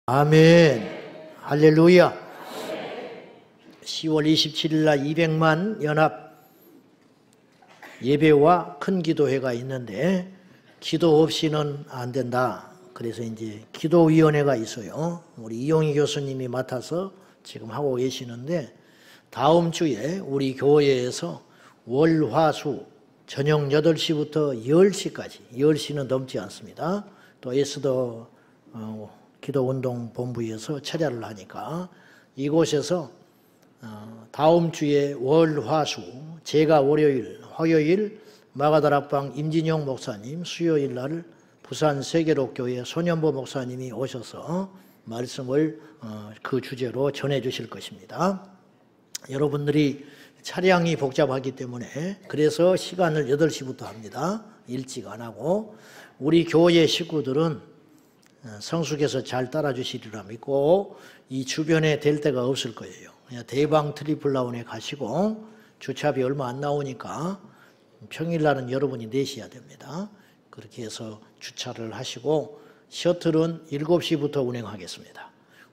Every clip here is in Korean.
아멘. 할렐루야. 10월 27일 날 200만 연합 예배와 큰 기도회가 있는데 기도 없이는 안 된다. 그래서 이제 기도위원회가 있어요. 우리 이용희 교수님이 맡아서 지금 하고 계시는데 다음 주에 우리 교회에서 월, 화, 수 저녁 8시부터 10시까지 10시는 넘지 않습니다. 또 에스더 기도운동본부에서 철야를 하니까 이곳에서 다음 주에 월, 화, 수 제가 월요일, 화요일 마가다락방 임진영 목사님, 수요일 날 부산 세계로교회 소년보 목사님이 오셔서 말씀을 그 주제로 전해 주실 것입니다. 여러분들이 차량이 복잡하기 때문에 그래서 시간을 8시부터 합니다. 일찍 안 하고 우리 교회 식구들은 성숙해서 잘 따라주시리라 믿고 이 주변에 될 데가 없을 거예요. 그냥 대방 트리플라운에 가시고 주차비 얼마 안 나오니까 평일날은 여러분이 내셔야 됩니다. 그렇게 해서 주차를 하시고 셔틀은 7시부터 운행하겠습니다.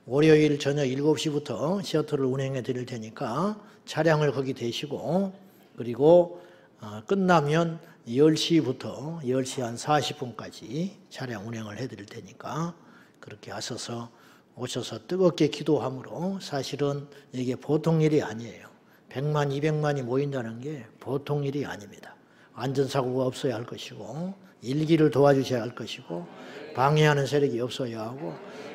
월요일 저녁 7시부터 셔틀을 운행해 드릴 테니까 차량을 거기 대시고 그리고 끝나면 10시부터 10시 한 40분까지 차량 운행을 해드릴 테니까 그렇게 하셔서 오셔서 뜨겁게 기도함으로 사실은 이게 보통 일이 아니에요. 100만, 200만이 모인다는 게 보통 일이 아닙니다. 안전사고가 없어야 할 것이고 일기를 도와주셔야 할 것이고 방해하는 세력이 없어야 하고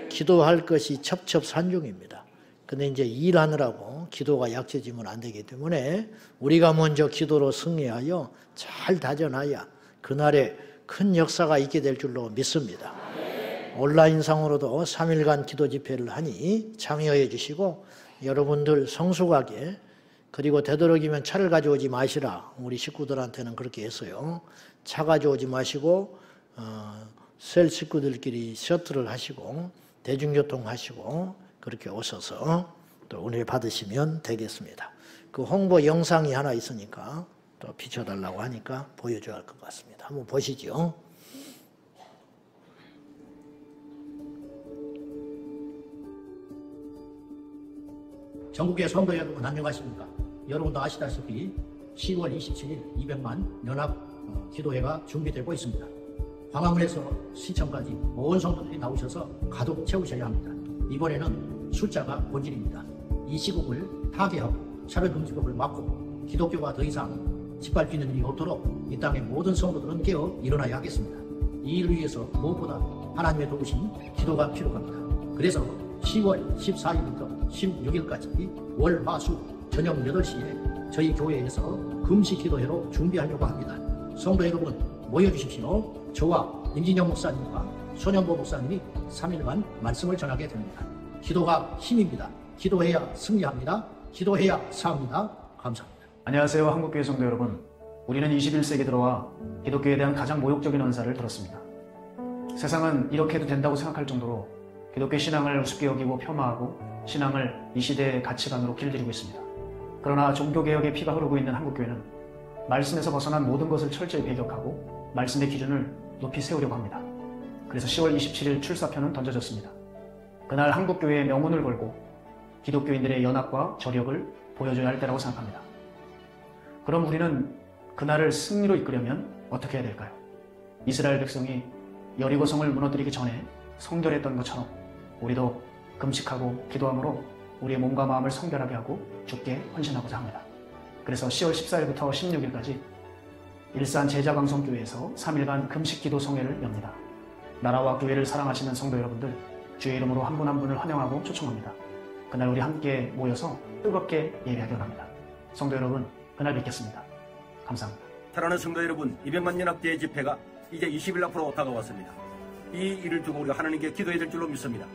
기도할 것이 첩첩산중입니다. 근데 이제 일하느라고 기도가 약해지면 안 되기 때문에 우리가 먼저 기도로 승리하여 잘 다져놔야 그날에 큰 역사가 있게 될 줄로 믿습니다. 온라인상으로도 3일간 기도 집회를 하니 참여해 주시고 여러분들 성숙하게 그리고 되도록이면 차를 가져오지 마시라. 우리 식구들한테는 그렇게 했어요. 차 가져오지 마시고 셀 식구들끼리 셔틀을 하시고 대중교통 하시고 그렇게 오셔서 또 은혜 받으시면 되겠습니다. 그 홍보 영상이 하나 있으니까 또 비춰달라고 하니까 보여줘야 할 것 같습니다. 한번 보시죠. 전국의 성도 여러분 안녕하십니까? 여러분도 아시다시피 10월 27일 200만 연합 기도회가 준비되고 있습니다. 광화문에서 시청까지 온 성도들이 나오셔서 가득 채우셔야 합니다. 이번에는 숫자가 본질입니다. 이 시국을 타개하고 차별금지법을 막고 기독교가 더 이상 짓밟히는 일이 없도록 이 땅의 모든 성도들은 깨어 일어나야 하겠습니다. 이 일을 위해서 무엇보다 하나님의 도우심, 기도가 필요합니다. 그래서 10월 14일부터 16일까지 월, 화, 수 저녁 8시에 저희 교회에서 금식 기도회로 준비하려고 합니다. 성도 여러분 모여주십시오. 저와 임진영 목사님과 소년보 목사님이 3일간 말씀을 전하게 됩니다. 기도가 힘입니다. 기도해야 승리합니다. 기도해야 사합니다. 감사합니다. 안녕하세요. 한국교회 성도 여러분. 우리는 21세기에 들어와 기독교에 대한 가장 모욕적인 언사를 들었습니다. 세상은 이렇게 해도 된다고 생각할 정도로 기독교 신앙을 우습게 여기고 폄하하고 신앙을 이 시대의 가치관으로 길들이고 있습니다. 그러나 종교개혁의 피가 흐르고 있는 한국교회는 말씀에서 벗어난 모든 것을 철저히 배격하고 말씀의 기준을 높이 세우려고 합니다. 그래서 10월 27일 출사표는 던져졌습니다. 그날 한국교회의 명운을 걸고 기독교인들의 연합과 저력을 보여줘야 할 때라고 생각합니다. 그럼 우리는 그날을 승리로 이끌려면 어떻게 해야 될까요? 이스라엘 백성이 여리고성을 무너뜨리기 전에 성결했던 것처럼 우리도 금식하고 기도함으로 우리의 몸과 마음을 성결하게 하고 주께 헌신하고자 합니다. 그래서 10월 14일부터 16일까지 일산 제자광성교회에서 3일간 금식기도 성회를 엽니다. 나라와 교회를 사랑하시는 성도 여러분들 주의 이름으로 한 분 한 분을 환영하고 초청합니다. 그날 우리 함께 모여서 뜨겁게 예배하기를 합니다. 성도 여러분 그날 뵙겠습니다. 감사합니다. 사랑하는 성도 여러분 200만 연합대회 집회가 이제 20일 앞으로 다가왔습니다. 이 일을 두고 우리가 하나님께 기도해야 될 줄로 믿습니다.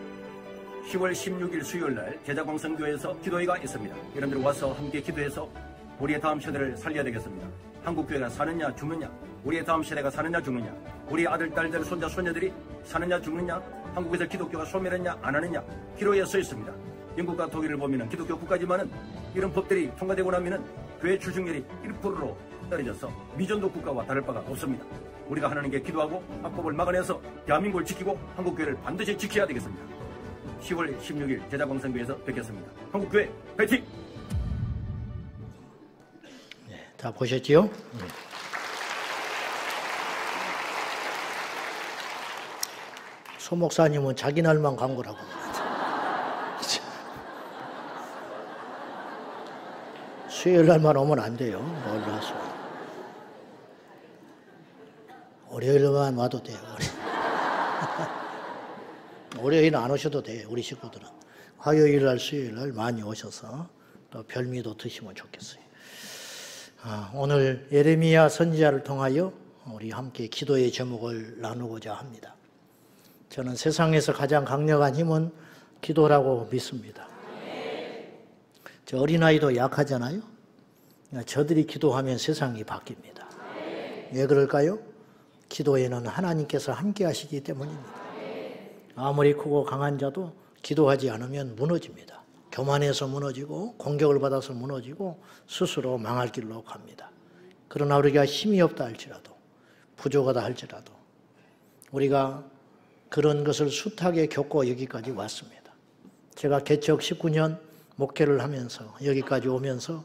10월 16일 수요일날 제자광성교회에서 기도회가 있습니다. 여러분들 와서 함께 기도해서 우리의 다음 세대를 살려야 되겠습니다. 한국교회가 사느냐 죽느냐, 우리의 다음 세대가 사느냐 죽느냐, 우리 아들, 딸들, 손자, 손녀들이 사느냐 죽느냐, 한국에서 기독교가 소멸했냐 안 하느냐 기로에 서 있습니다. 영국과 독일을 보면 기독교 국가지만은 이런 법들이 통과되고 나면은 교회 출생률이 1%로 떨어져서 미전도 국가와 다를 바가 없습니다. 우리가 하나님께 기도하고 악법을 막아내서 대한민국을 지키고 한국교회를 반드시 지켜야 되겠습니다. 10월 16일 제자광성교회에서 뵙겠습니다. 한국교회 화이팅! 다 보셨지요? 소 목사님은 자기 날만 광고라고. 수요일 날만 오면 안 돼요. 올라서. 월요일만 와도 돼요. 월요일은 안 오셔도 돼요. 우리 식구들은. 화요일 날, 수요일 날 많이 오셔서 또 별미도 드시면 좋겠어요. 오늘 예레미야 선지자를 통하여 우리 함께 기도의 제목을 나누고자 합니다. 저는 세상에서 가장 강력한 힘은 기도라고 믿습니다. 저 어린아이도 약하잖아요. 저들이 기도하면 세상이 바뀝니다. 왜 그럴까요? 기도에는 하나님께서 함께 하시기 때문입니다. 아무리 크고 강한 자도 기도하지 않으면 무너집니다. 교만해서 무너지고 공격을 받아서 무너지고 스스로 망할 길로 갑니다. 그러나 우리가 힘이 없다 할지라도 부족하다 할지라도 우리가 그런 것을 숱하게 겪고 여기까지 왔습니다. 제가 개척 19년 목회를 하면서 여기까지 오면서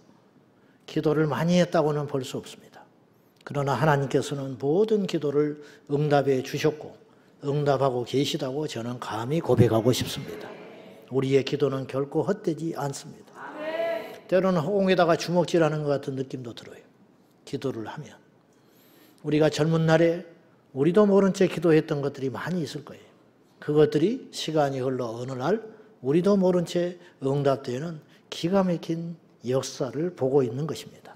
기도를 많이 했다고는 볼 수 없습니다. 그러나 하나님께서는 모든 기도를 응답해 주셨고 응답하고 계시다고 저는 감히 고백하고 싶습니다. 우리의 기도는 결코 헛되지 않습니다. 때로는 허공에다가 주먹질하는 것 같은 느낌도 들어요. 기도를 하면. 우리가 젊은 날에 우리도 모른 채 기도했던 것들이 많이 있을 거예요. 그것들이 시간이 흘러 어느 날 우리도 모른 채 응답되는 기가 막힌 역사를 보고 있는 것입니다.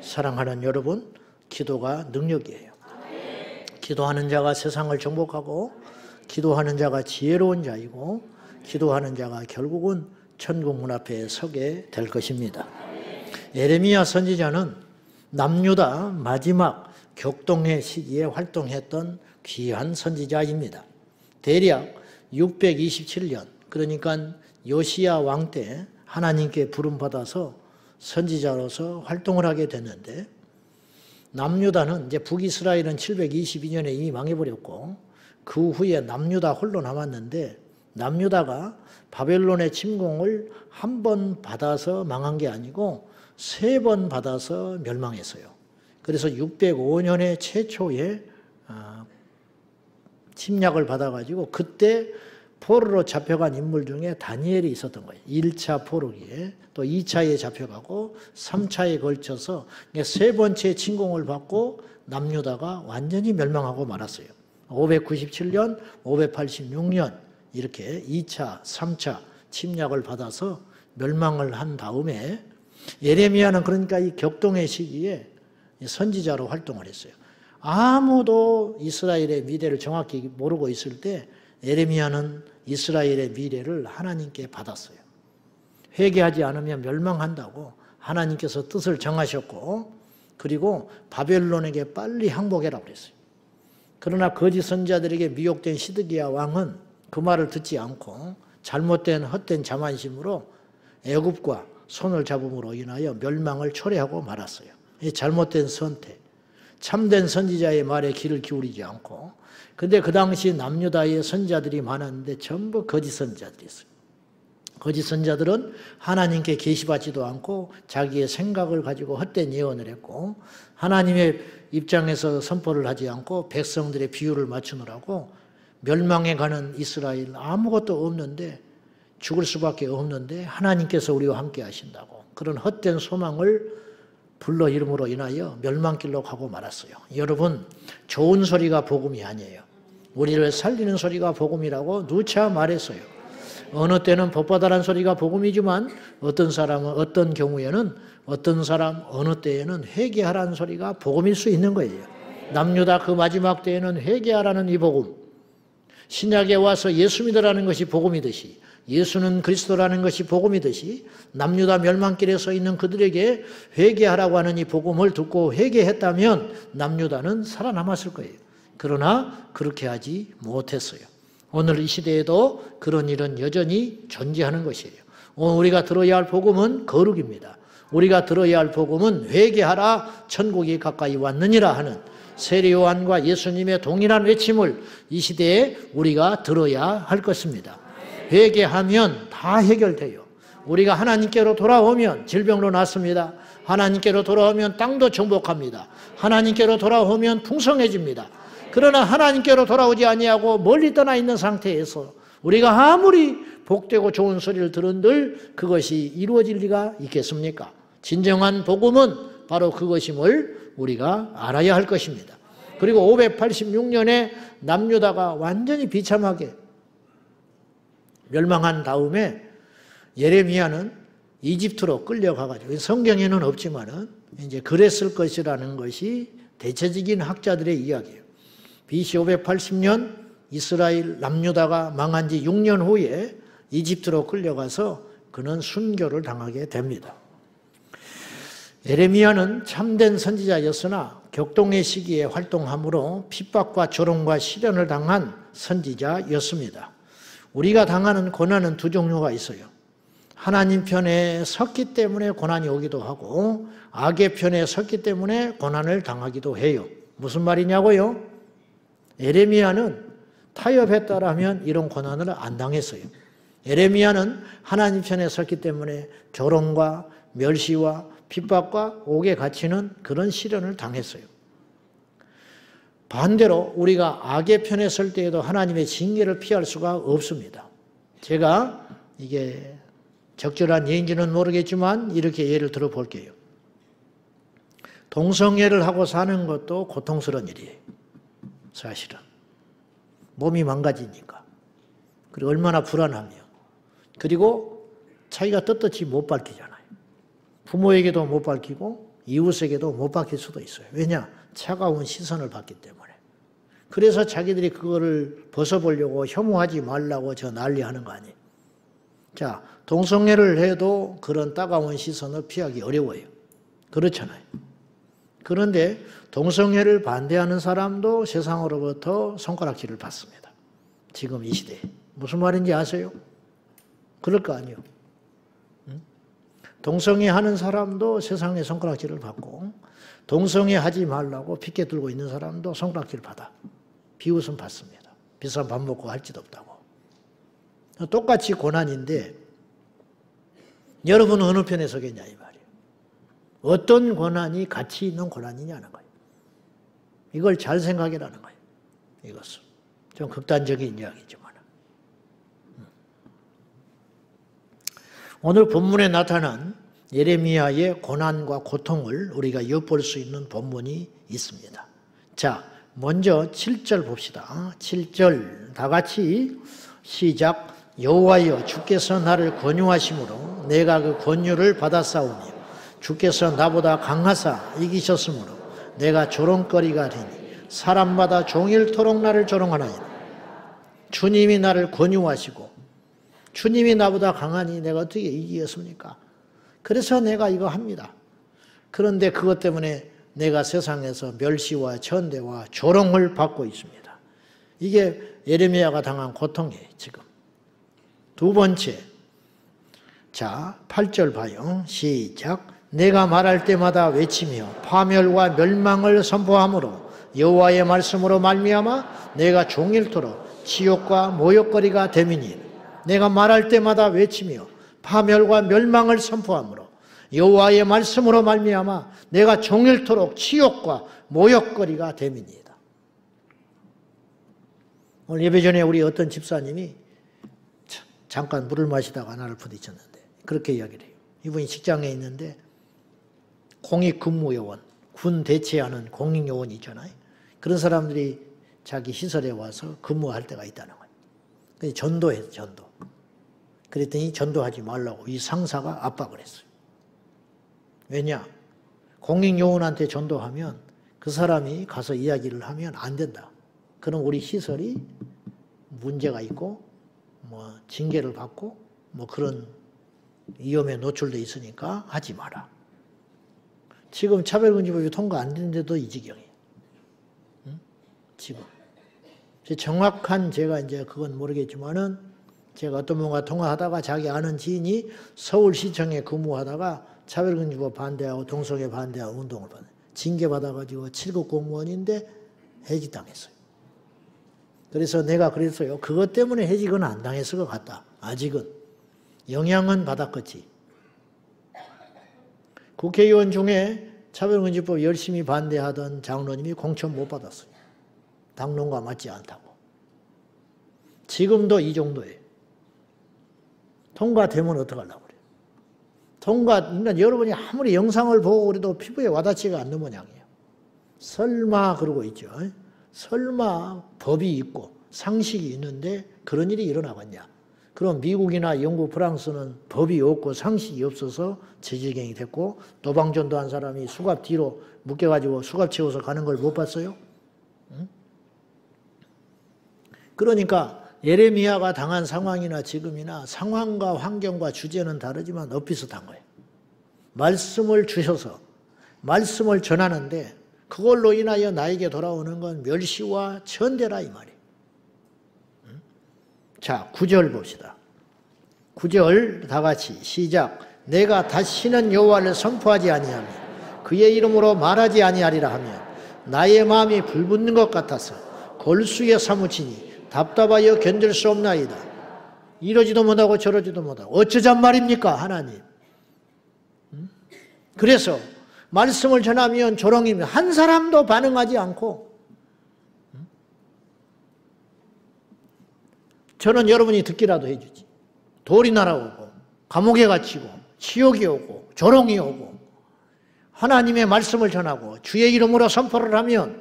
사랑하는 여러분, 기도가 능력이에요. 기도하는 자가 세상을 정복하고 기도하는 자가 지혜로운 자이고 기도하는 자가 결국은 천국 문 앞에 서게 될 것입니다. 예레미야 선지자는 남유다 마지막 격동의 시기에 활동했던 귀한 선지자입니다. 대략 627년, 그러니까 요시야 왕 때 하나님께 부름받아서 선지자로서 활동을 하게 됐는데, 남유다는 이제 북이스라엘은 722년에 이미 망해버렸고 그 후에 남유다 홀로 남았는데, 남유다가 바벨론의 침공을 한 번 받아서 망한 게 아니고 3번 받아서 멸망했어요. 그래서 605년에 최초의 침략을 받아가지고 그때 포로로 잡혀간 인물 중에 다니엘이 있었던 거예요. 1차 포로기에 또 2차에 잡혀가고 3차에 걸쳐서 3번째 침공을 받고 남유다가 완전히 멸망하고 말았어요. 597년, 586년 이렇게 2차, 3차 침략을 받아서 멸망을 한 다음에 예레미야는 그러니까 이 격동의 시기에 선지자로 활동을 했어요. 아무도 이스라엘의 미래를 정확히 모르고 있을 때 예레미야는 이스라엘의 미래를 하나님께 받았어요. 회개하지 않으면 멸망한다고 하나님께서 뜻을 정하셨고, 그리고 바벨론에게 빨리 항복해라 그랬어요. 그러나 거짓 선지자들에게 미혹된 시드기야 왕은 그 말을 듣지 않고 잘못된 헛된 자만심으로 애굽과 손을 잡음으로 인하여 멸망을 초래하고 말았어요. 이 잘못된 선택, 참된 선지자의 말에 귀를 기울이지 않고. 근데 그 당시 남유다의 선지자들이 많았는데 전부 거짓 선지자들이었어요. 거짓 선지자들은 하나님께 계시받지도 않고 자기의 생각을 가지고 헛된 예언을 했고, 하나님의 입장에서 선포를 하지 않고 백성들의 비유를 맞추느라고 멸망해 가는 이스라엘 아무것도 없는데, 죽을 수밖에 없는데 하나님께서 우리와 함께 하신다고 그런 헛된 소망을 불러 이름으로 인하여 멸망길로 가고 말았어요. 여러분, 좋은 소리가 복음이 아니에요. 우리를 살리는 소리가 복음이라고 누차 말했어요. 어느 때는 복받아라는 소리가 복음이지만 어떤 사람은 어떤 경우에는 어떤 사람 어느 때에는 회개하라는 소리가 복음일 수 있는 거예요. 남유다 그 마지막 때에는 회개하라는 이 복음, 신약에 와서 예수 믿으라는 것이 복음이듯이, 예수는 그리스도라는 것이 복음이듯이 남유다 멸망길에 서 있는 그들에게 회개하라고 하는 이 복음을 듣고 회개했다면 남유다는 살아남았을 거예요. 그러나 그렇게 하지 못했어요. 오늘 이 시대에도 그런 일은 여전히 존재하는 것이에요. 오늘 우리가 들어야 할 복음은 거룩입니다. 우리가 들어야 할 복음은 회개하라 천국이 가까이 왔느니라 하는 세례 요한과 예수님의 동일한 외침을 이 시대에 우리가 들어야 할 것입니다. 회개하면 다 해결돼요. 우리가 하나님께로 돌아오면 질병도 낫습니다. 하나님께로 돌아오면 땅도 정복합니다. 하나님께로 돌아오면 풍성해집니다. 그러나 하나님께로 돌아오지 아니하고 멀리 떠나 있는 상태에서 우리가 아무리 복되고 좋은 소리를 들은들 그것이 이루어질 리가 있겠습니까? 진정한 복음은 바로 그것임을 우리가 알아야 할 것입니다. 그리고 586년에 남유다가 완전히 비참하게 멸망한 다음에 예레미야는 이집트로 끌려가가지고 성경에는 없지만은 이제 그랬을 것이라는 것이 대체적인 학자들의 이야기예요. BC 580년 이스라엘 남유다가 망한 지 6년 후에 이집트로 끌려가서 그는 순교를 당하게 됩니다. 예레미야는 참된 선지자였으나 격동의 시기에 활동함으로 핍박과 조롱과 시련을 당한 선지자였습니다. 우리가 당하는 고난은 두 종류가 있어요. 하나님 편에 섰기 때문에 고난이 오기도 하고 악의 편에 섰기 때문에 고난을 당하기도 해요. 무슨 말이냐고요? 예레미야는 타협했다라면 이런 고난을 안 당했어요. 예레미야는 하나님 편에 섰기 때문에 조롱과 멸시와 핍박과 옥에 갇히는 그런 시련을 당했어요. 반대로 우리가 악의 편에 설 때에도 하나님의 징계를 피할 수가 없습니다. 제가 이게 적절한 예인지는 모르겠지만 이렇게 예를 들어 볼게요. 동성애를 하고 사는 것도 고통스러운 일이에요. 사실은. 몸이 망가지니까. 그리고 얼마나 불안하며. 그리고 자기가 떳떳이 못 밝히잖아요. 부모에게도 못 밝히고 이웃에게도 못 밝힐 수도 있어요. 왜냐? 차가운 시선을 받기 때문에. 그래서 자기들이 그거를 벗어보려고 혐오하지 말라고 저 난리하는 거 아니에요. 자, 동성애를 해도 그런 따가운 시선을 피하기 어려워요. 그렇잖아요. 그런데 동성애를 반대하는 사람도 세상으로부터 손가락질을 받습니다. 지금 이 시대에. 무슨 말인지 아세요? 그럴 거 아니에요. 동성애 하는 사람도 세상에 손가락질을 받고 동성애 하지 말라고 피켓 들고 있는 사람도 손가락질을 받아. 비웃음 받습니다. 비싼 밥 먹고 할 짓 없다고. 똑같이 고난인데 여러분은 어느 편에 서겠냐 이 말이에요. 어떤 고난이 가치 있는 고난이냐는 거예요. 이걸 잘 생각해라는 거예요. 이것은. 좀 극단적인 이야기지만. 오늘 본문에 나타난 예레미야의 고난과 고통을 우리가 엿볼 수 있는 본문이 있습니다. 자, 먼저 7절 봅시다. 7절 다 같이 시작. 여호와여 주께서 나를 권유하심으로 내가 그 권유를 받았사오며 주께서 나보다 강하사 이기셨으므로 내가 조롱거리가 되니 사람마다 종일토록 나를 조롱하나이다. 주님이 나를 권유하시고 주님이 나보다 강하니 내가 어떻게 이기겠습니까? 그래서 내가 이거 합니다. 그런데 그것 때문에 내가 세상에서 멸시와 천대와 조롱을 받고 있습니다. 이게 예레미야가 당한 고통이에요, 지금. 두 번째, 자, 8절 봐요. 시작. 내가 말할 때마다 외치며 파멸과 멸망을 선포함으로 여호와의 말씀으로 말미암아 내가 종일토록 치욕과 모욕거리가 됨이니 내가 말할 때마다 외치며 파멸과 멸망을 선포함으로 여호와의 말씀으로 말미암아 내가 종일토록 치욕과 모욕거리가 됨이니이다. 오늘 예배 전에 우리 어떤 집사님이 잠깐 물을 마시다가 나를 부딪혔는데 그렇게 이야기를 해요. 이분이 직장에 있는데 공익근무요원, 군 대체하는 공익요원이 있잖아요. 그런 사람들이 자기 시설에 와서 근무할 때가 있다는 거예요. 그래서 전도해서 전도. 그랬더니 전도하지 말라고 이 상사가 압박을 했어요. 왜냐? 공익요원한테 전도하면 그 사람이 가서 이야기를 하면 안 된다. 그럼 우리 시설이 문제가 있고 뭐 징계를 받고 뭐 그런 위험에 노출돼 있으니까 하지 마라. 지금 차별금지법이 통과 안 되는데도 이 지경이에요. 응? 지금. 정확한 제가 이제 그건 모르겠지만은 제가 어떤 분과 통화하다가 자기 아는 지인이 서울시청에 근무하다가 차별금지법 반대하고 동성애 반대하고 운동을 받아요. 징계 받아가지고 7급 공무원인데 해직당했어요. 그래서 내가 그랬어요. 그것 때문에 해직은 안 당했을 것 같다. 아직은. 영향은 받았겠지. 국회의원 중에 차별금지법 열심히 반대하던 장로님이 공천 못 받았어요. 당론과 맞지 않다고. 지금도 이 정도예요. 통과되면 어떡하려고 그래요. 그러니까 여러분이 아무리 영상을 보고 그래도 피부에 와닿지가 않는 모양이에요. 설마 그러고 있죠. 설마 법이 있고 상식이 있는데 그런 일이 일어나겠냐. 그럼 미국이나 영국, 프랑스는 법이 없고 상식이 없어서 재질경이 됐고 도방전도한 사람이 수갑 뒤로 묶여가지고 수갑 채워서 가는 걸 못 봤어요? 응? 그러니까 예레미야가 당한 상황이나 지금이나 상황과 환경과 주제는 다르지만 비슷한 거예요. 말씀을 주셔서 말씀을 전하는데 그걸로 인하여 나에게 돌아오는 건 멸시와 천대라 이 말이에요. 자, 9절 봅시다. 9절 다 같이 시작. 내가 다시는 여호와를 선포하지 아니하며 그의 이름으로 말하지 아니하리라 하면 나의 마음이 불붙는 것 같아서 골수에 사무치니 답답하여 견딜 수 없나이다. 이러지도 못하고 저러지도 못하고 어쩌잔 말입니까 하나님. 그래서 말씀을 전하면 조롱입니다. 한 사람도 반응하지 않고 저는 여러분이 듣기라도 해주지. 돌이 날아오고 감옥에 갇히고 치욕이 오고 조롱이 오고 하나님의 말씀을 전하고 주의 이름으로 선포를 하면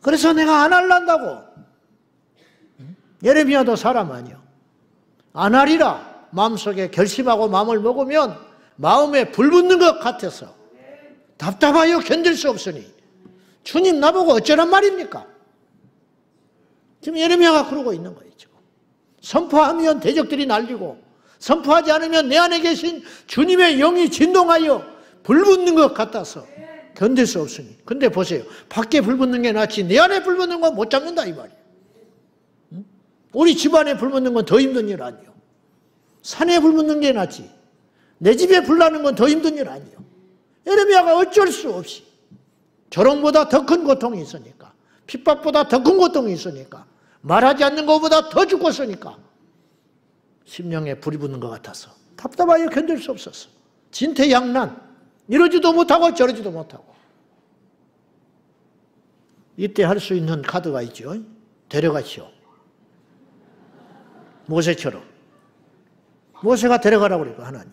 그래서 내가 안 할란다고. 예레미야도 사람 아니요. 안 하리라 마음속에 결심하고 마음을 먹으면 마음에 불붙는 것 같아서 답답하여 견딜 수 없으니 주님 나보고 어쩌란 말입니까? 지금 예레미야가 그러고 있는 거예요. 지금. 선포하면 대적들이 날리고 선포하지 않으면 내 안에 계신 주님의 영이 진동하여 불붙는 것 같아서 견딜 수 없으니. 근데 보세요. 밖에 불붙는 게 낫지 내 안에 불붙는 건 못 잡는다 이 말이에요. 우리 집안에 불붙는 건 더 힘든 일 아니에요. 산에 불붙는 게 낫지 내 집에 불나는 건 더 힘든 일 아니에요. 예레미야가 어쩔 수 없이 조롱보다 더 큰 고통이 있으니까 핍박보다 더 큰 고통이 있으니까 말하지 않는 것보다 더 죽었으니까 심령에 불이 붙는 것 같아서 답답하여 견딜 수 없었어. 진퇴양난 이러지도 못하고 저러지도 못하고. 이때 할 수 있는 카드가 있죠. 데려가시오. 모세처럼. 모세가 데려가라고 그러니까 하나님.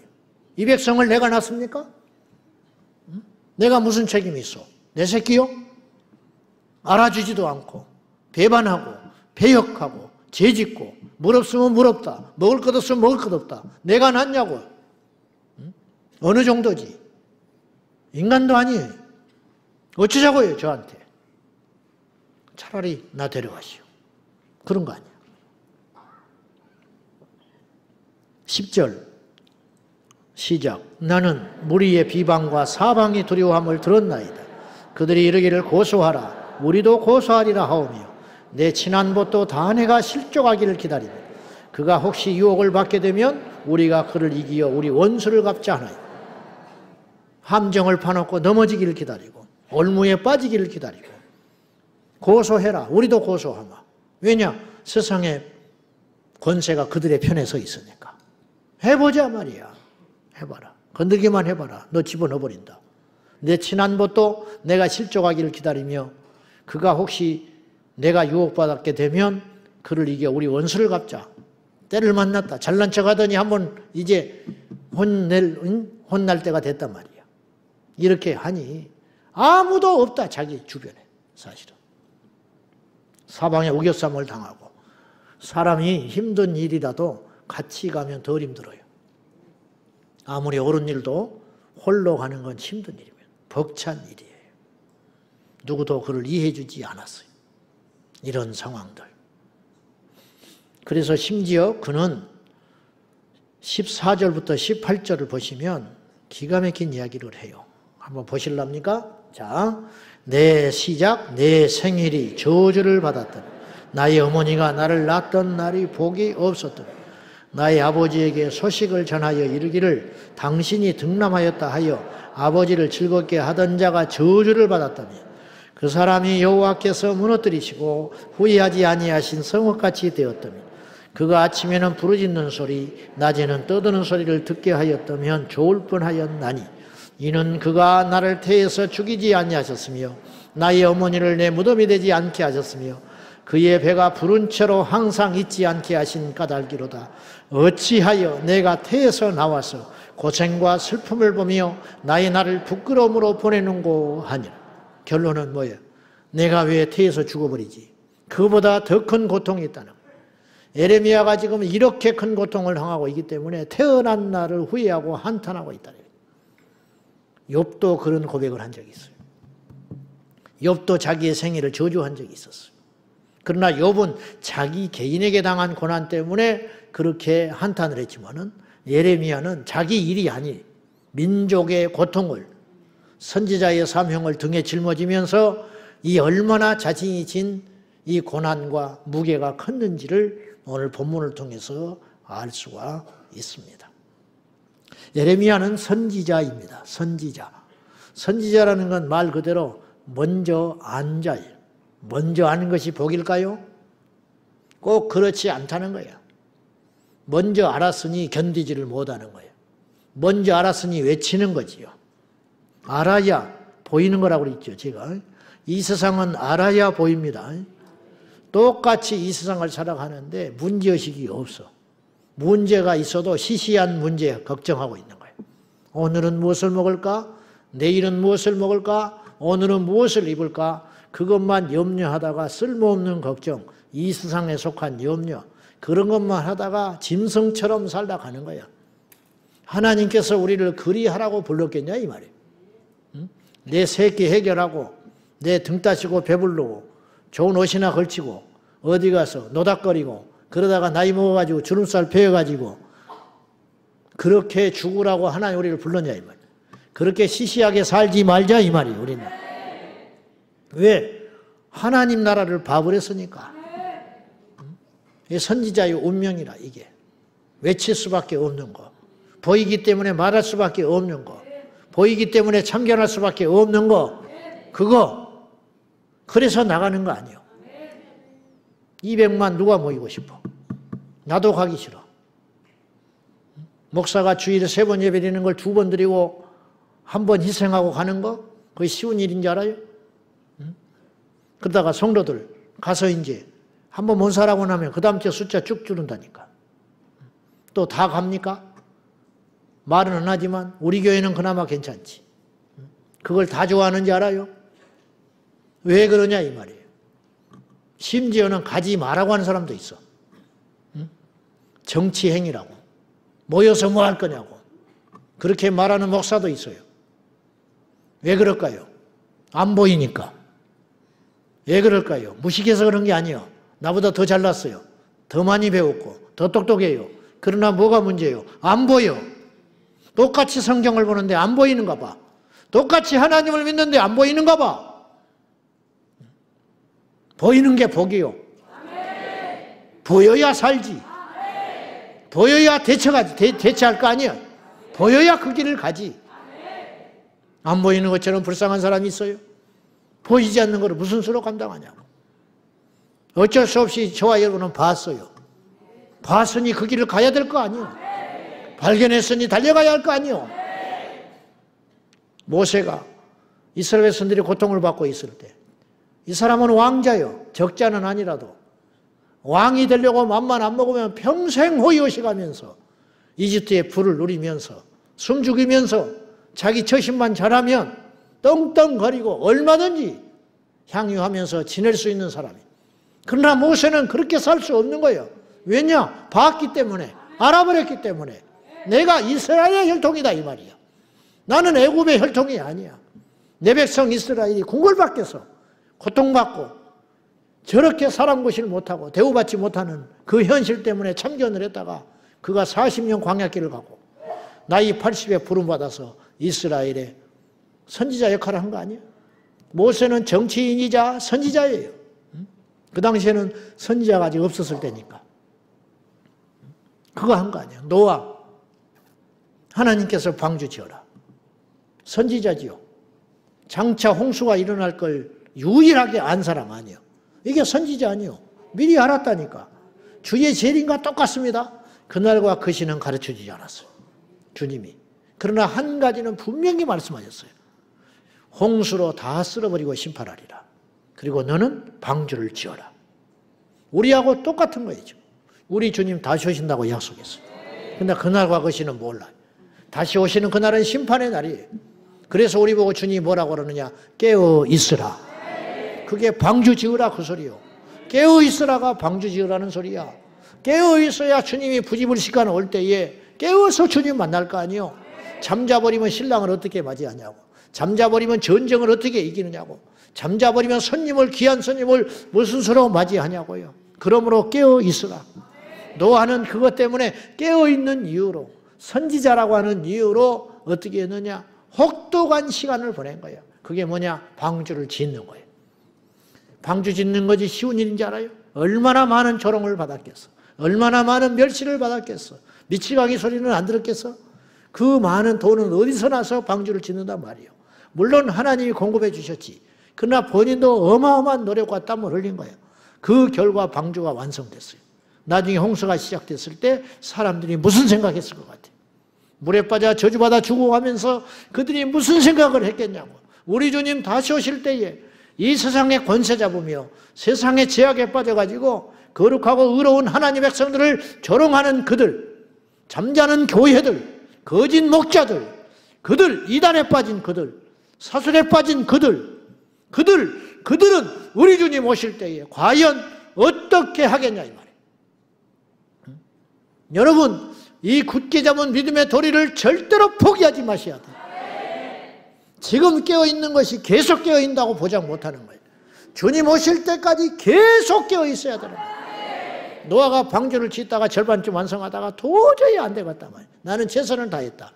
이 백성을 내가 낳습니까? 내가 무슨 책임이 있어? 내 새끼요? 알아주지도 않고 배반하고 배역하고 죄짓고 물 없으면 물 없다. 먹을 것 없으면 먹을 것 없다. 내가 낳냐고. 어느 정도지? 인간도 아니에요. 어쩌자고요 저한테. 차라리 나 데려가시오. 그런 거 아니야. 10절 시작. 나는 무리의 비방과 사방이 두려워함을 들었나이다. 그들이 이르기를 고소하라. 우리도 고소하리라 하오며 내 친한 벗도 다내가 실족하기를 기다리며 그가 혹시 유혹을 받게 되면 우리가 그를 이기어 우리 원수를 갚자 하나이다. 함정을 파놓고 넘어지기를 기다리고 올무에 빠지기를 기다리고 고소해라. 우리도 고소하마. 왜냐? 세상의 권세가 그들의 편에 서 있으니까. 해보자 말이야. 해봐라. 건들기만 해봐라. 너 집어넣어버린다. 내 친한 벗도 내가 실족하기를 기다리며 그가 혹시 내가 유혹받게 되면 그를 이겨 우리 원수를 갚자. 때를 만났다. 잘난 척하더니 한번 이제 혼날 때가 됐단 말이야. 이렇게 하니 아무도 없다. 자기 주변에 사실은. 사방에 우겨쌈을 당하고 사람이 힘든 일이라도 같이 가면 덜 힘들어요. 아무리 옳은 일도 홀로 가는 건 힘든 일이에요. 벅찬 일이에요. 누구도 그를 이해해 주지 않았어요. 이런 상황들. 그래서 심지어 그는 14절부터 18절을 보시면 기가 막힌 이야기를 해요. 한번 보실랍니까? 자, 내 시작, 내 생일이 저주를 받았더니 나의 어머니가 나를 낳던 날이 복이 없었더니 나의 아버지에게 소식을 전하여 이르기를 당신이 등남하였다 하여 아버지를 즐겁게 하던 자가 저주를 받았다며 그 사람이 여호와께서 무너뜨리시고 후회하지 아니하신 성읍같이 되었다며 그가 아침에는 부르짖는 소리, 낮에는 떠드는 소리를 듣게 하였다면 좋을 뻔하였나니 이는 그가 나를 태에서 죽이지 아니하셨으며 나의 어머니를 내 무덤이 되지 않게 하셨으며 그의 배가 부른 채로 항상 잊지 않게 하신 까닭이로다. 어찌하여 내가 태에서 나와서 고생과 슬픔을 보며 나의 나를 부끄러움으로 보내는고 하니라. 결론은 뭐예요? 내가 왜 태에서 죽어버리지? 그보다 더 큰 고통이 있다는 거예요. 에레미야가 지금 이렇게 큰 고통을 당하고 있기 때문에 태어난 날을 후회하고 한탄하고 있다는 거예요. 욥도 그런 고백을 한 적이 있어요. 욥도 자기의 생애를 저주한 적이 있었어요. 그러나 욥은 자기 개인에게 당한 고난 때문에 그렇게 한탄을 했지만은 예레미야는 자기 일이 아닌 민족의 고통을, 선지자의 사명을 등에 짊어지면서 이 얼마나 자신이 진 이 고난과 무게가 컸는지를 오늘 본문을 통해서 알 수가 있습니다. 예레미야는 선지자입니다. 선지자. 선지자라는 건 말 그대로 먼저 안 자예요. 먼저 아는 것이 복일까요? 꼭 그렇지 않다는 거예요. 먼저 알았으니 견디지를 못하는 거예요. 먼저 알았으니 외치는 거지요. 알아야 보이는 거라고 그랬죠. 제가 이 세상은 알아야 보입니다. 똑같이 이 세상을 살아가는데 문제의식이 없어. 문제가 있어도 시시한 문제 걱정하고 있는 거예요. 오늘은 무엇을 먹을까? 내일은 무엇을 먹을까? 오늘은 무엇을 입을까? 그것만 염려하다가 쓸모없는 걱정, 이 세상에 속한 염려, 그런 것만 하다가 짐승처럼 살다 가는 거야. 하나님께서 우리를 그리하라고 불렀겠냐 이 말이에요. 내 새끼 해결하고 내 등 따시고 배부르고 좋은 옷이나 걸치고 어디 가서 노닥거리고 그러다가 나이 먹어가지고 주름살 베어가지고 그렇게 죽으라고 하나님 우리를 불렀냐 이 말이에요. 그렇게 시시하게 살지 말자 이 말이에요. 우리는. 왜? 하나님 나라를 봐버렸으니까. 선지자의 운명이라 이게. 외칠 수밖에 없는 거. 보이기 때문에 말할 수밖에 없는 거. 보이기 때문에 참견할 수밖에 없는 거. 그거. 그래서 나가는 거 아니에요. 200만 누가 모이고 싶어? 나도 가기 싫어. 목사가 주일에 3번 예배 드리는 걸 2번 드리고 1번 희생하고 가는 거? 그게 쉬운 일인 줄 알아요? 그러다가 성도들 가서 이제 한번 몰살하고 나면 그 다음 주에 숫자 쭉 줄은다니까. 또 다 갑니까? 말은 안 하지만 우리 교회는 그나마 괜찮지. 그걸 다 좋아하는지 알아요? 왜 그러냐 이 말이에요. 심지어는 가지 말라고 하는 사람도 있어. 정치행위라고. 모여서 뭐 할 거냐고. 그렇게 말하는 목사도 있어요. 왜 그럴까요? 안 보이니까. 왜 그럴까요? 무식해서 그런 게 아니에요. 나보다 더 잘났어요. 더 많이 배웠고 더 똑똑해요. 그러나 뭐가 문제예요? 안 보여. 똑같이 성경을 보는데 안 보이는가 봐. 똑같이 하나님을 믿는데 안 보이는가 봐. 보이는 게 복이요. 보여야 살지. 보여야 대처할 거 아니야. 보여야 그 길을 가지. 안 보이는 것처럼 불쌍한 사람이 있어요? 보이지 않는 거를 무슨 수로 감당하냐고. 어쩔 수 없이 저와 여러분은 봤어요. 봤으니 그 길을 가야 될 거 아니에요. 발견했으니 달려가야 할 거 아니에요. 모세가 이스라엘 백성들이 고통을 받고 있을 때 이 사람은 왕자요. 적자는 아니라도 왕이 되려고 맘만 안 먹으면 평생 호의호식하면서 이집트의 부를 누리면서 숨 죽이면서 자기 처신만 잘하면 떵떵거리고 얼마든지 향유하면서 지낼 수 있는 사람이. 그러나 모세는 그렇게 살 수 없는 거예요. 왜냐? 봤기 때문에, 알아버렸기 때문에. 내가 이스라엘의 혈통이다 이 말이야. 나는 애굽의 혈통이 아니야. 내 백성 이스라엘이 궁궐밖에서 고통받고 저렇게 사람 구실 못하고 대우받지 못하는 그 현실 때문에 참견을 했다가 그가 40년 광야길을 가고 나이 80에 부름받아서 이스라엘의 선지자 역할을 한 거 아니에요? 모세는 정치인이자 선지자예요. 그 당시에는 선지자가 아직 없었을 때니까. 그거 한 거 아니에요. 노아, 하나님께서 방주 지어라. 선지자지요. 장차 홍수가 일어날 걸 유일하게 안 사람 아니에요. 이게 선지자 아니에요. 미리 알았다니까. 주의 재림과 똑같습니다. 그날과 그 시는 가르쳐주지 않았어요. 주님이. 그러나 한 가지는 분명히 말씀하셨어요. 홍수로 다 쓸어버리고 심판하리라. 그리고 너는 방주를 지어라. 우리하고 똑같은 거죠. 우리 주님 다시 오신다고 약속했어요. 근데 그날과 그 시는 몰라요. 다시 오시는 그날은 심판의 날이에요. 그래서 우리 보고 주님이 뭐라고 그러느냐? 깨어 있으라. 그게 방주 지으라 그 소리요. 깨어 있으라가 방주 지으라는 소리야. 깨어 있어야 주님이 부집을 시간 올 때에 깨어서 주님 만날 거 아니요. 잠자버리면 신랑을 어떻게 맞이하냐고. 잠자버리면 전쟁을 어떻게 이기느냐고. 잠자버리면 손님을, 귀한 손님을 무슨 수로 맞이하냐고요. 그러므로 깨어 있으라. 노아는 그것 때문에 깨어 있는 이유로, 선지자라고 하는 이유로 어떻게 했느냐? 혹독한 시간을 보낸 거예요. 그게 뭐냐? 방주를 짓는 거예요. 방주 짓는 것이 쉬운 일인지 알아요? 얼마나 많은 조롱을 받았겠어. 얼마나 많은 멸시를 받았겠어. 미치광이 소리는 안 들었겠어? 그 많은 돈은 어디서 나서 방주를 짓는단 말이에요. 물론 하나님이 공급해 주셨지. 그러나 본인도 어마어마한 노력과 땀을 흘린 거예요. 그 결과 방주가 완성됐어요. 나중에 홍수가 시작됐을 때 사람들이 무슨 생각했을 것 같아요? 물에 빠져 저주받아 죽어가면서 그들이 무슨 생각을 했겠냐고. 우리 주님 다시 오실 때에 이 세상의 권세 잡으며 세상의 제약에 빠져가지고 거룩하고 의로운 하나님의 백성들을 조롱하는 그들, 잠자는 교회들, 거짓 목자들, 그들, 이단에 빠진 그들, 사술에 빠진 그들은 우리 주님 오실 때에 과연 어떻게 하겠냐 이 말이에요. 여러분, 이 굳게 잡은 믿음의 도리를 절대로 포기하지 마셔야 돼요. 지금 깨어있는 것이 계속 깨어있다고 보장 못하는 거예요. 주님 오실 때까지 계속 깨어있어야 되는 거예요. 노아가 방주를 짓다가 절반쯤 완성하다가 도저히 안 되겠단 말이에요. 나는 최선을 다했다.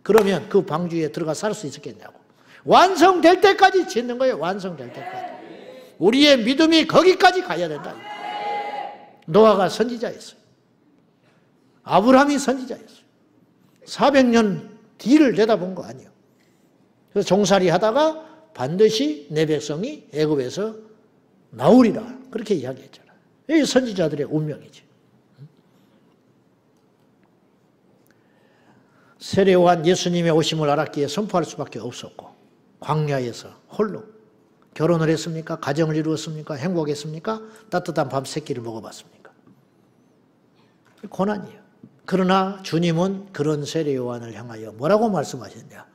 그러면 그 방주에 들어가 살 수 있었겠냐고. 완성될 때까지 짓는 거예요. 완성될 때까지. 우리의 믿음이 거기까지 가야 된다. 노아가 선지자였어요. 아브라함이 선지자였어요. 400년 뒤를 내다본 거 아니에요. 그래서 종살이 하다가 반드시 내 백성이 애굽에서 나오리라. 그렇게 이야기했잖아요. 이게 선지자들의 운명이지. 세례 요한 예수님의 오심을 알았기에 선포할 수밖에 없었고 광야에서 홀로 결혼을 했습니까? 가정을 이루었습니까? 행복했습니까? 따뜻한 밥 세 끼를 먹어봤습니까? 고난이에요. 그러나 주님은 그런 세례 요한을 향하여 뭐라고 말씀하셨냐?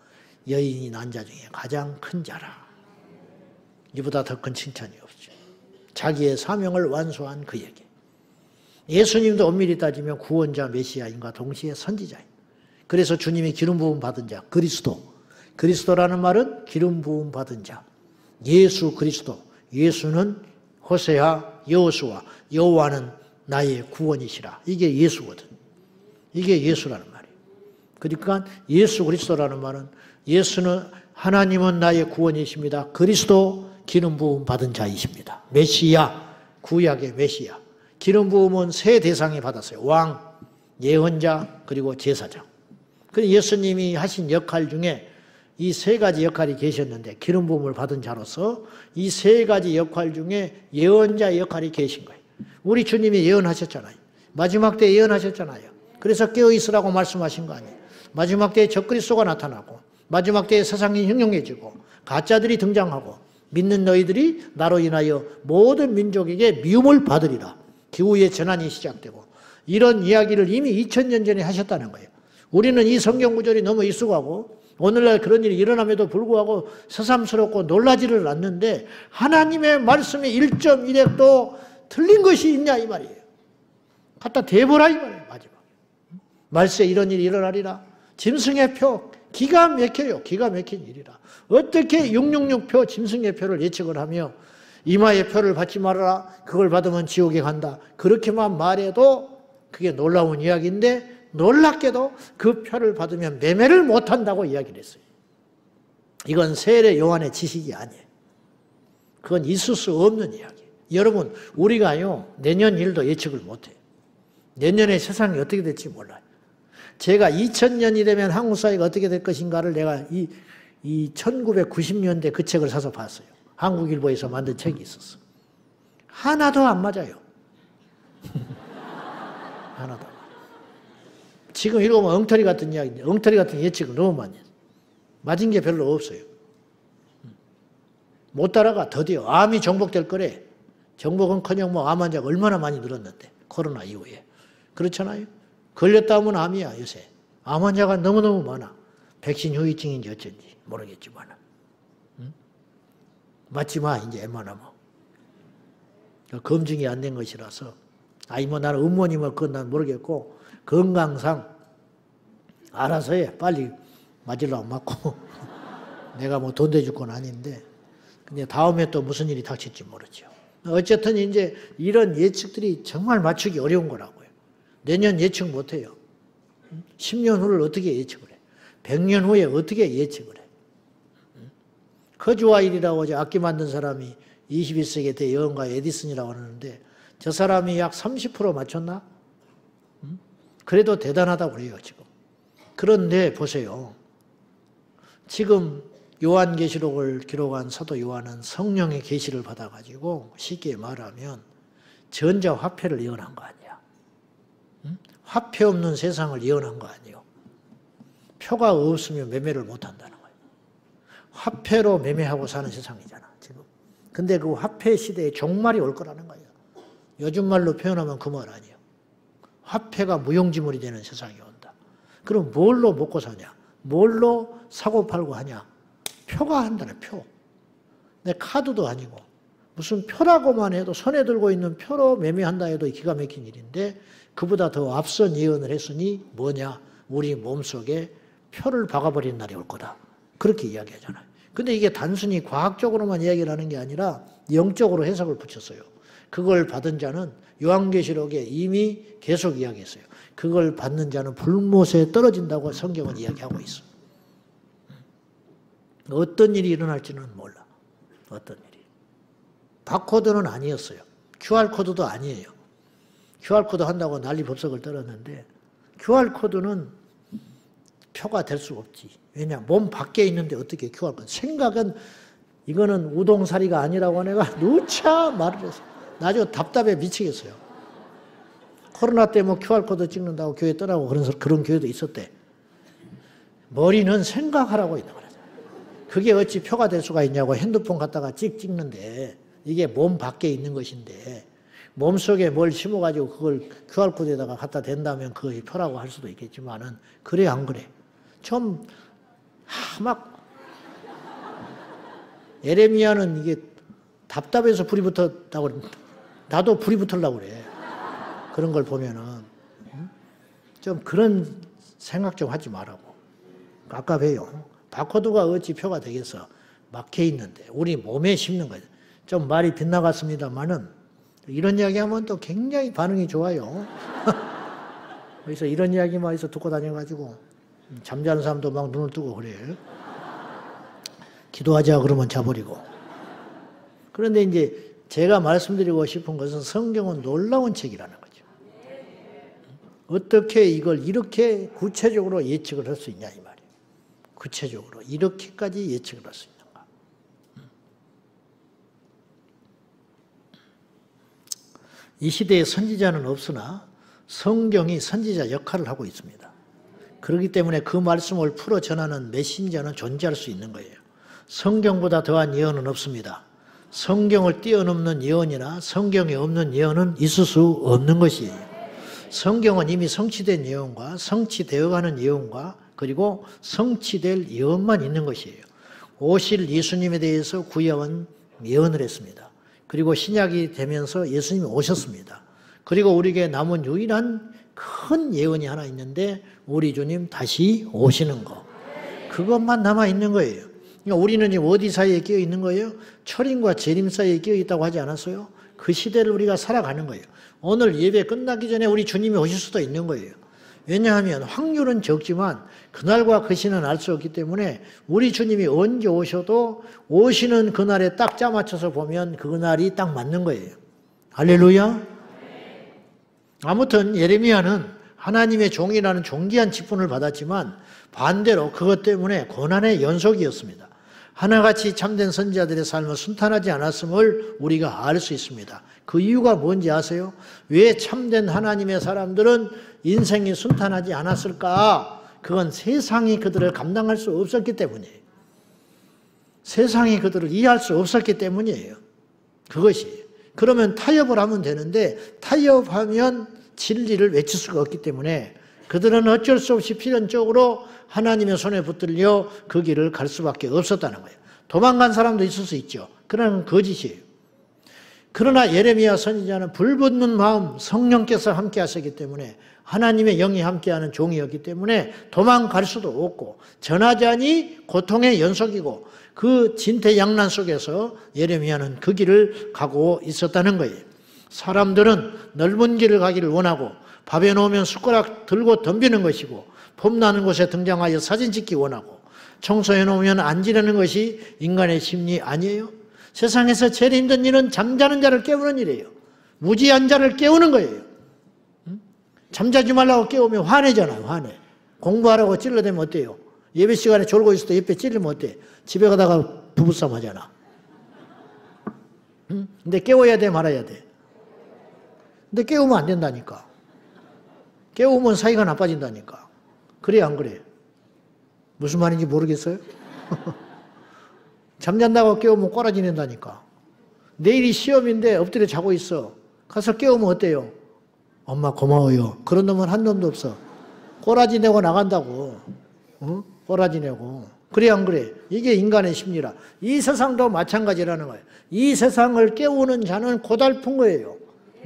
여인이 난 자 중에 가장 큰 자라. 이보다 더 큰 칭찬이 없죠. 자기의 사명을 완수한 그에게. 예수님도 엄밀히 따지면 구원자 메시아인과 동시에 선지자예요. 그래서 주님이 기름 부음 받은 자, 그리스도라는 말은 기름 부음 받은 자. 예수 그리스도. 예수는 호세아, 여호수아, 여호와는 나의 구원이시라. 이게 예수거든. 이게 예수라는 말이에요. 그러니까 예수 그리스도라는 말은 예수는 하나님은 나의 구원이십니다. 그리스도 기름 부음 받은 자이십니다. 메시아, 구약의 메시아. 기름 부음은 세 대상이 받았어요. 왕, 예언자, 그리고 제사장. 그 예수님이 하신 역할 중에 이 세 가지 역할이 계셨는데 기름 부음을 받은 자로서 이 세 가지 역할 중에 예언자 역할이 계신 거예요. 우리 주님이 예언하셨잖아요. 마지막 때 예언하셨잖아요. 그래서 깨어있으라고 말씀하신 거 아니에요. 마지막 때에 적그리스도가 나타나고 마지막 때에 세상이 흉흉해지고 가짜들이 등장하고 믿는 너희들이 나로 인하여 모든 민족에게 미움을 받으리라. 기후의 재난이 시작되고 이런 이야기를 이미 2000년 전에 하셨다는 거예요. 우리는 이 성경 구절이 너무 익숙하고 오늘날 그런 일이 일어남에도 불구하고 새삼스럽고 놀라지를 않는데 하나님의 말씀의 1.1핵도 틀린 것이 있냐 이 말이에요. 갖다 대보라 이 말이에요. 마지막. 말세 이런 일이 일어나리라. 짐승의 표 기가 막혀요. 기가 막힌 일이라. 어떻게 666표 짐승의 표를 예측을 하며 이마의 표를 받지 말아라. 그걸 받으면 지옥에 간다. 그렇게만 말해도 그게 놀라운 이야기인데 놀랍게도 그 표를 받으면 매매를 못한다고 이야기를 했어요. 이건 세례 요한의 지식이 아니에요. 그건 있을 수 없는 이야기예요. 여러분 우리가요 내년 일도 예측을 못해요. 내년에 세상이 어떻게 될지 몰라요. 제가 2000년이 되면 한국 사회가 어떻게 될 것인가를 내가 이 1990년대 그 책을 사서 봤어요. 한국일보에서 만든 책이 있었어. 하나도 안 맞아요. 하나도. 지금 읽으면 엉터리 같은 이야기인데 엉터리 같은 예측을 너무 많이 해요. 맞은 게 별로 없어요. 못 따라가. 드디어 암이 정복될 거래. 정복은커녕 뭐 암 환자가 얼마나 많이 늘었는데 코로나 이후에. 그렇잖아요. 걸렸다 하면 암이야 요새. 암 환자가 너무너무 많아. 백신 후유증인지 어쩐지 모르겠지만. 맞지 마 이제 웬만하면. 검증이 안 된 것이라서. 아니 뭐 나는 음모님을 그건 난 모르겠고 건강상 알아서 해. 빨리 맞으려고 맞고. 내가 뭐 돈 대줄 건 아닌데. 근데 다음에 또 무슨 일이 닥칠지 모르죠. 어쨌든 이제 이런 예측들이 정말 맞추기 어려운 거라고요. 내년 예측 못 해요. 10년 후를 어떻게 예측을 해? 100년 후에 어떻게 예측을 해? 커즈와일이라고 악기 만든 사람이 21세기 대여행가 에디슨이라고 하는데 저 사람이 약 30% 맞췄나? 그래도 대단하다고 그래요 지금. 그런데 보세요. 지금 요한계시록을 기록한 사도 요한은 성령의 계시를 받아가지고 쉽게 말하면 전자화폐를 예언한 거 아니야. 화폐 없는 세상을 예언한 거 아니에요. 표가 없으면 매매를 못한다는 거예요. 화폐로 매매하고 사는 세상이잖아 지금. 근데 그 화폐 시대에 종말이 올 거라는 거예요. 요즘 말로 표현하면 그 말 아니에요. 화폐가 무용지물이 되는 세상이 온다. 그럼 뭘로 먹고 사냐? 뭘로 사고 팔고 하냐? 표가 한다네, 표. 내 카드도 아니고 무슨 표라고만 해도 손에 들고 있는 표로 매매한다 해도 기가 막힌 일인데 그보다 더 앞선 예언을 했으니 뭐냐? 우리 몸속에 표를 박아버리는 날이 올 거다. 그렇게 이야기하잖아요. 근데 이게 단순히 과학적으로만 이야기를 하는 게 아니라 영적으로 해석을 붙였어요. 그걸 받은 자는 요한계시록에 이미 계속 이야기했어요. 그걸 받는 자는 불못에 떨어진다고 성경은 이야기하고 있어요. 어떤 일이 일어날지는 몰라. 어떤 일이. 바코드는 아니었어요. QR코드도 아니에요. QR코드 한다고 난리 법석을 떨었는데 QR코드는 표가 될 수 없지. 왜냐? 몸 밖에 있는데 어떻게 QR코드. 생각은 이거는 우동사리가 아니라고 내가 누차 말을 했어요. 나중에 답답해 미치겠어요. 코로나 때 뭐 QR코드 찍는다고 교회 떠나고 그런 교회도 있었대. 머리는 생각하라고 있는 거야. 그게 어찌 표가 될 수가 있냐고 핸드폰 갖다가 찍는데 이게 몸 밖에 있는 것인데 몸속에 뭘 심어가지고 그걸 QR코드에다가 갖다 댄다면 그것이 표라고 할 수도 있겠지만은 그래 안 그래? 좀 막 예레미야는 이게 답답해서 불이 붙었다고 나도 불이 붙으려고 그래. 그런 걸 보면은 좀 그런 생각 좀 하지 말라고. 깝깝해요. 바코드가 어찌 표가 되겠어. 막혀 있는데 우리 몸에 심는 거예요. 좀 말이 빗나갔습니다만은 이런 이야기하면 또 굉장히 반응이 좋아요. 그래서 이런 이야기만 해서 듣고 다녀가지고 잠자는 사람도 막 눈을 뜨고 그래. 기도하자 그러면 자버리고. 그런데 이제 제가 말씀드리고 싶은 것은 성경은 놀라운 책이라는 거죠. 어떻게 이걸 이렇게 구체적으로 예측을 할 수 있냐 이 말이에요. 구체적으로 이렇게까지 예측을 할 수 있는가. 이 시대에 선지자는 없으나 성경이 선지자 역할을 하고 있습니다. 그렇기 때문에 그 말씀을 풀어 전하는 메신저는 존재할 수 있는 거예요. 성경보다 더한 예언은 없습니다. 성경을 뛰어넘는 예언이나 성경에 없는 예언은 있을 수 없는 것이에요. 성경은 이미 성취된 예언과 성취되어가는 예언과 그리고 성취될 예언만 있는 것이에요. 오실 예수님에 대해서 구약은 예언을 했습니다. 그리고 신약이 되면서 예수님이 오셨습니다. 그리고 우리에게 남은 유일한 큰 예언이 하나 있는데 우리 주님 다시 오시는 거. 그것만 남아있는 거예요. 그러니까 우리는 지금 어디 사이에 끼어 있는 거예요? 철인과 재림 사이에 끼어 있다고 하지 않았어요? 그 시대를 우리가 살아가는 거예요. 오늘 예배 끝나기 전에 우리 주님이 오실 수도 있는 거예요. 왜냐하면 확률은 적지만 그날과 그 시는 알 수 없기 때문에 우리 주님이 언제 오셔도 오시는 그날에 딱 짜맞춰서 보면 그날이 딱 맞는 거예요. 할렐루야. 아무튼 예레미야는 하나님의 종이라는 존귀한 직분을 받았지만 반대로 그것 때문에 고난의 연속이었습니다. 하나같이 참된 선지자들의 삶은 순탄하지 않았음을 우리가 알 수 있습니다. 그 이유가 뭔지 아세요? 왜 참된 하나님의 사람들은 인생이 순탄하지 않았을까? 그건 세상이 그들을 감당할 수 없었기 때문이에요. 세상이 그들을 이해할 수 없었기 때문이에요. 그것이. 그러면 타협을 하면 되는데 타협하면 진리를 외칠 수가 없기 때문에 그들은 어쩔 수 없이 필연적으로 하나님의 손에 붙들려 그 길을 갈 수밖에 없었다는 거예요. 도망간 사람도 있을 수 있죠. 그러나 거짓이에요. 그러나 예레미야 선지자는 불붙는 마음 성령께서 함께 하시기 때문에 하나님의 영이 함께하는 종이었기 때문에 도망갈 수도 없고 전하자니 고통의 연속이고 그 진퇴양난 속에서 예레미야는 그 길을 가고 있었다는 거예요. 사람들은 넓은 길을 가기를 원하고 밥에 놓으면 숟가락 들고 덤비는 것이고 폼나는 곳에 등장하여 사진 찍기 원하고 청소해 놓으면 앉으려는 것이 인간의 심리 아니에요? 세상에서 제일 힘든 일은 잠자는 자를 깨우는 일이에요. 무지한 자를 깨우는 거예요. 잠자지 말라고 깨우면 화내잖아요. 화내. 공부하라고 찔러대면 어때요? 예배 시간에 졸고 있을 때 옆에 찔리면 어때? 집에 가다가 부부싸움 하잖아. 근데 깨워야 돼 말아야 돼? 근데 깨우면 안 된다니까. 깨우면 사이가 나빠진다니까. 그래 안 그래? 무슨 말인지 모르겠어요? 잠잔다고 깨우면 꼬라지 낸다니까. 내일이 시험인데 엎드려 자고 있어. 가서 깨우면 어때요? 엄마 고마워요. 그런 놈은 한 놈도 없어. 꼬라지 내고 나간다고. 응? 꼬라지 내고. 그래 안 그래? 이게 인간의 심리라. 이 세상도 마찬가지라는 거예요. 이 세상을 깨우는 자는 고달픈 거예요.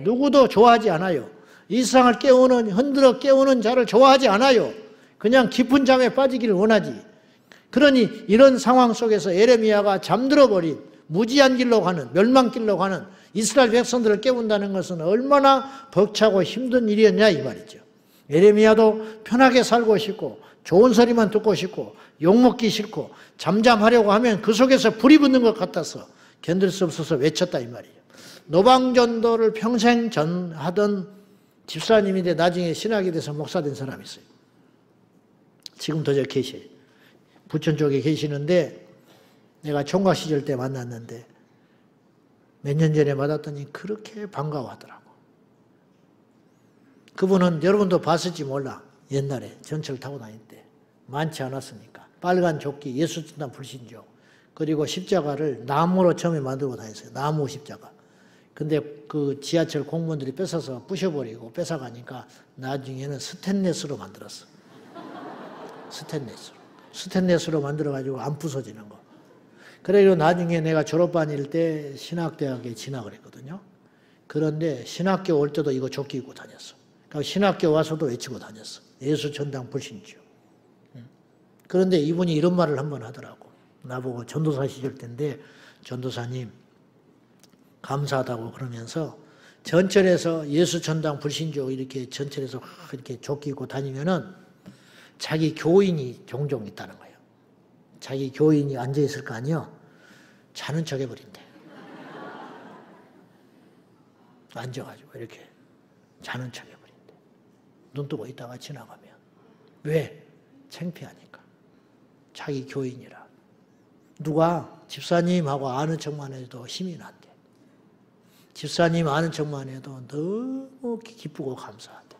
누구도 좋아하지 않아요. 이 세상을 깨우는, 흔들어 깨우는 자를 좋아하지 않아요. 그냥 깊은 잠에 빠지기를 원하지. 그러니 이런 상황 속에서 예레미야가 잠들어버린 무지한 길로 가는, 멸망길로 가는 이스라엘 백성들을 깨운다는 것은 얼마나 벅차고 힘든 일이었냐 이 말이죠. 예레미야도 편하게 살고 싶고 좋은 소리만 듣고 싶고 욕먹기 싫고 잠잠하려고 하면 그 속에서 불이 붙는 것 같아서 견딜 수 없어서 외쳤다 이 말이에요. 노방전도를 평생 전하던 집사님인데 나중에 신학이 돼서 목사 된 사람이 있어요. 지금도 저 계셔요. 부천 쪽에 계시는데 내가 총각 시절 때 만났는데 몇 년 전에 만났더니 그렇게 반가워하더라고. 그분은 여러분도 봤을지 몰라. 옛날에 전철 타고 다닐 때 많지 않았으니까 빨간 조끼 예수전당 불신조 그리고 십자가를 나무로 처음에 만들고 다녔어요. 나무 십자가. 근데 그 지하철 공무원들이 뺏어서 부셔버리고 뺏어가니까 나중에는 스테인레스로 만들었어. 스테인레스로 만들어가지고 안 부서지는 거. 그래서 나중에 내가 졸업반일 때 신학대학에 진학을 했거든요. 그런데 신학교 올 때도 이거 조끼 입고 다녔어. 그러니까 신학교 와서도 외치고 다녔어. 예수전당 불신주. 그런데 이분이 이런 말을 한번 하더라고. 나보고 전도사 시절 때인데 전도사님 감사하다고 그러면서 전철에서 예수전당 불신주 이렇게 전철에서 이렇게 조끼 입고 다니면은 자기 교인이 종종 있다는 거예요. 자기 교인이 앉아있을 거 아니에요? 자는 척 해버린대. 앉아가지고 이렇게 자는 척 해버린대. 눈 뜨고 있다가 지나가면. 왜? 창피하니까. 자기 교인이라. 누가 집사님하고 아는 척만 해도 힘이 난대. 집사님 아는 척만 해도 너무 기쁘고 감사하대.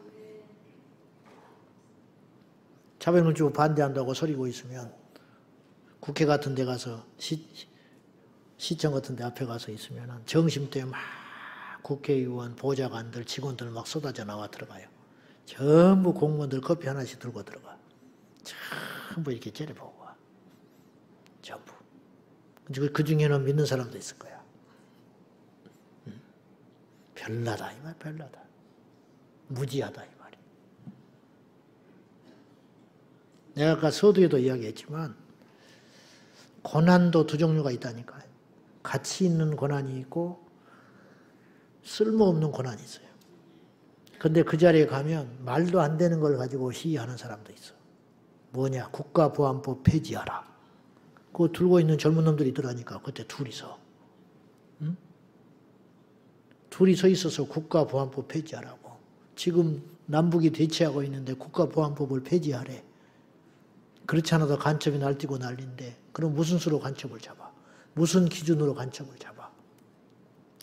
차별금지법 반대한다고 소리고 있으면 국회 같은 데 가서 시청 같은 데 앞에 가서 있으면 점심때 막 국회의원, 보좌관들, 직원들 막 쏟아져 나와 들어가요. 전부 공무원들 커피 하나씩 들고 들어가. 전부 이렇게 째려보고 와. 전부. 그 중에는 믿는 사람도 있을 거야. 별나다 이 말, 별나다. 무지하다 이 말이. 내가 아까 서두에도 이야기했지만 고난도 두 종류가 있다니까요. 가치 있는 고난이 있고 쓸모없는 고난이 있어요. 근데 그 자리에 가면 말도 안 되는 걸 가지고 시위하는 사람도 있어. 뭐냐? 국가보안법 폐지하라. 그거 들고 있는 젊은 놈들이 있더라니까. 그때 둘이서. 응? 둘이 서 있어서 국가보안법 폐지하라고. 지금 남북이 대치하고 있는데 국가보안법을 폐지하래. 그렇지 않아도 간첩이 날뛰고 난리인데 그럼 무슨 수로 간첩을 잡아? 무슨 기준으로 간첩을 잡아?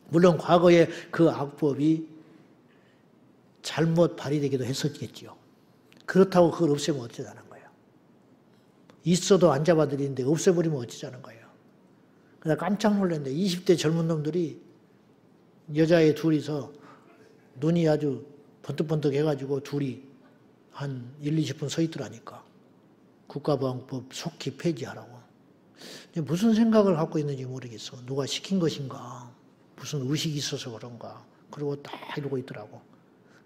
물론 과거에 그 악법이 잘못 발휘되기도 했었겠지요. 그렇다고 그걸 없애면 어쩌자는 거예요. 있어도 안 잡아들이는데 없애버리면 어쩌자는 거예요. 그래서 깜짝 놀랐는데 20대 젊은 놈들이 여자애 둘이서 눈이 아주 번뜩번뜩 해가지고 둘이 한 1, 20분 서 있더라니까. 국가보안법 속히 폐지하라고. 무슨 생각을 갖고 있는지 모르겠어. 누가 시킨 것인가. 무슨 의식이 있어서 그런가. 그리고 딱 이러고 있더라고.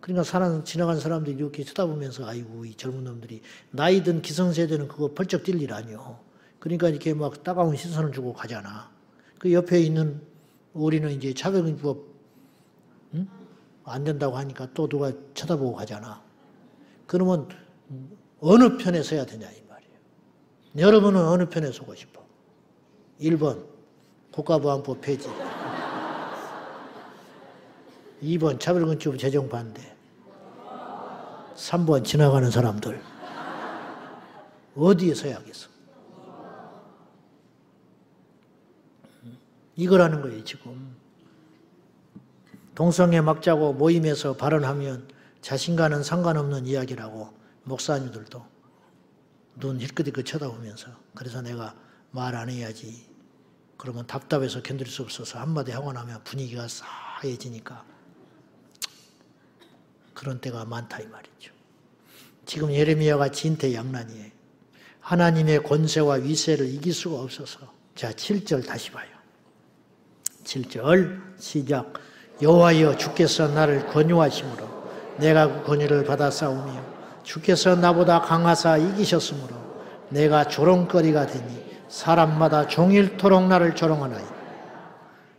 그러니까 지나간 사람들이 이렇게 쳐다보면서 아이고 이 젊은 놈들이 나이 든 기성세대는 그거 펄쩍 뛸 일 아니요. 그러니까 이렇게 막 따가운 시선을 주고 가잖아. 그 옆에 있는 우리는 이제 차별금지법 안 된다고 하니까 또 누가 쳐다보고 가잖아. 그러면 어느 편에 서야 되냐 이 말이에요. 여러분은 어느 편에 서고 싶어? 1번 국가보안법 폐지, 2번 차별금지법 제정 반대, 3번 지나가는 사람들. 어디에 서야겠어? 이거라는 거예요 지금. 동성애 막자고 모임에서 발언하면 자신과는 상관없는 이야기라고 목사님들도 눈 힐끗힐끗 쳐다보면서 그래서 내가 말 안 해야지. 그러면 답답해서 견딜 수 없어서 한마디 하고 나면 분위기가 싸해지니까 그런 때가 많다 이 말이죠. 지금 예레미야가 진퇴양난이에요. 하나님의 권세와 위세를 이길 수가 없어서. 자 7절 다시 봐요. 7절 시작. 여호와여 주께서 나를 권유하심으로 내가 그 권유를 받아 싸우며 주께서 나보다 강하사 이기셨으므로 내가 조롱거리가 되니 사람마다 종일토록 나를 조롱하나이.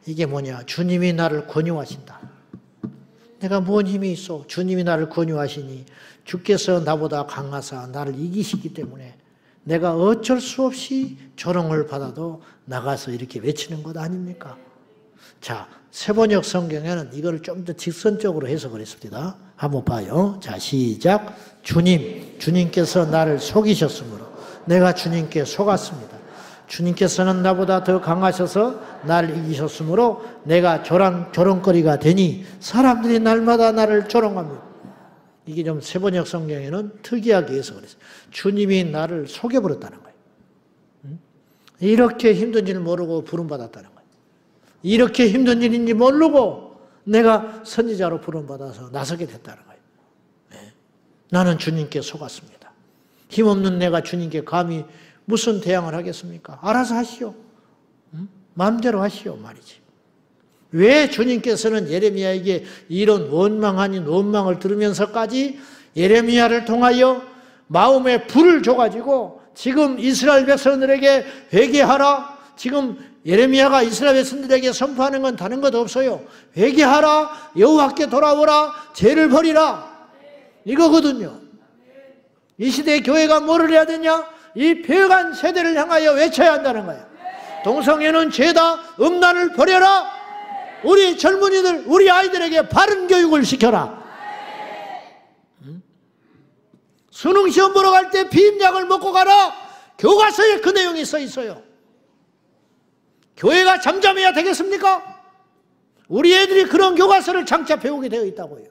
이게 뭐냐? 주님이 나를 권유하신다. 내가 뭔 힘이 있어? 주님이 나를 권유하시니 주께서 나보다 강하사 나를 이기시기 때문에 내가 어쩔 수 없이 조롱을 받아도 나가서 이렇게 외치는 것 아닙니까? 자, 세번역 성경에는 이걸 좀 더 직선적으로 해석을 했습니다. 한번 봐요. 자, 시작. 주님께서 나를 속이셨으므로 내가 주님께 속았습니다. 주님께서는 나보다 더 강하셔서 나를 이기셨으므로 내가 조롱거리가 되니 사람들이 날마다 나를 조롱합니다. 이게 좀 세번역 성경에는 특이하게 해석을 했어요. 주님이 나를 속여버렸다는 거예요. 이렇게 힘든 줄 모르고 부름받았다는 거예요. 이렇게 힘든 일인지 모르고 내가 선지자로 부름받아서 나서게 됐다는 거예요. 네. 나는 주님께 속았습니다. 힘없는 내가 주님께 감히 무슨 대항을 하겠습니까? 알아서 하시오. 마음대로 하시오 말이지. 왜 주님께서는 예레미야에게 이런 원망 아닌 원망을 들으면서까지 예레미야를 통하여 마음에 불을 줘가지고 지금 이스라엘 백성들에게 회개하라. 지금 예레미야가 이스라엘 백성들에게 선포하는 건 다른 것 없어요. 회개하라. 여호와께 돌아오라. 죄를 버리라. 이거거든요. 이 시대의 교회가 뭐를 해야 되냐? 이 배역한 세대를 향하여 외쳐야 한다는 거예요. 동성애는 죄다. 음란을 버려라. 우리 젊은이들, 우리 아이들에게 바른 교육을 시켜라. 수능시험 보러 갈 때 비임약을 먹고 가라. 교과서에 그 내용이 써 있어요. 교회가 잠잠해야 되겠습니까? 우리 애들이 그런 교과서를 장차 배우게 되어 있다고요.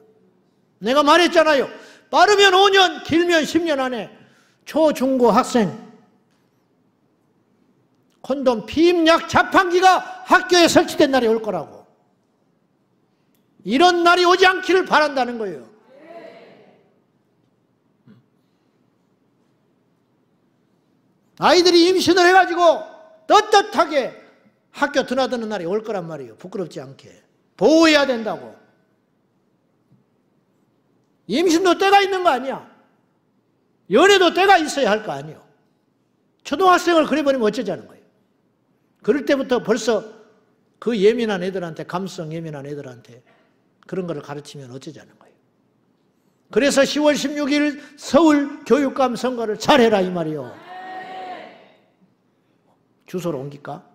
내가 말했잖아요. 빠르면 5년, 길면 10년 안에 초, 중고 학생 콘돔 비임약 자판기가 학교에 설치된 날이 올 거라고. 이런 날이 오지 않기를 바란다는 거예요. 아이들이 임신을 해가지고 떳떳하게 학교 드나드는 날이 올 거란 말이에요. 부끄럽지 않게. 보호해야 된다고. 임신도 때가 있는 거 아니야. 연애도 때가 있어야 할 거 아니에요. 초등학생을 그래버리면 어쩌자는 거예요. 그럴 때부터 벌써 그 예민한 애들한테, 감성 예민한 애들한테 그런 거를 가르치면 어쩌자는 거예요. 그래서 10월 16일 서울 교육감 선거를 잘해라 이 말이에요. 주소로 옮길까?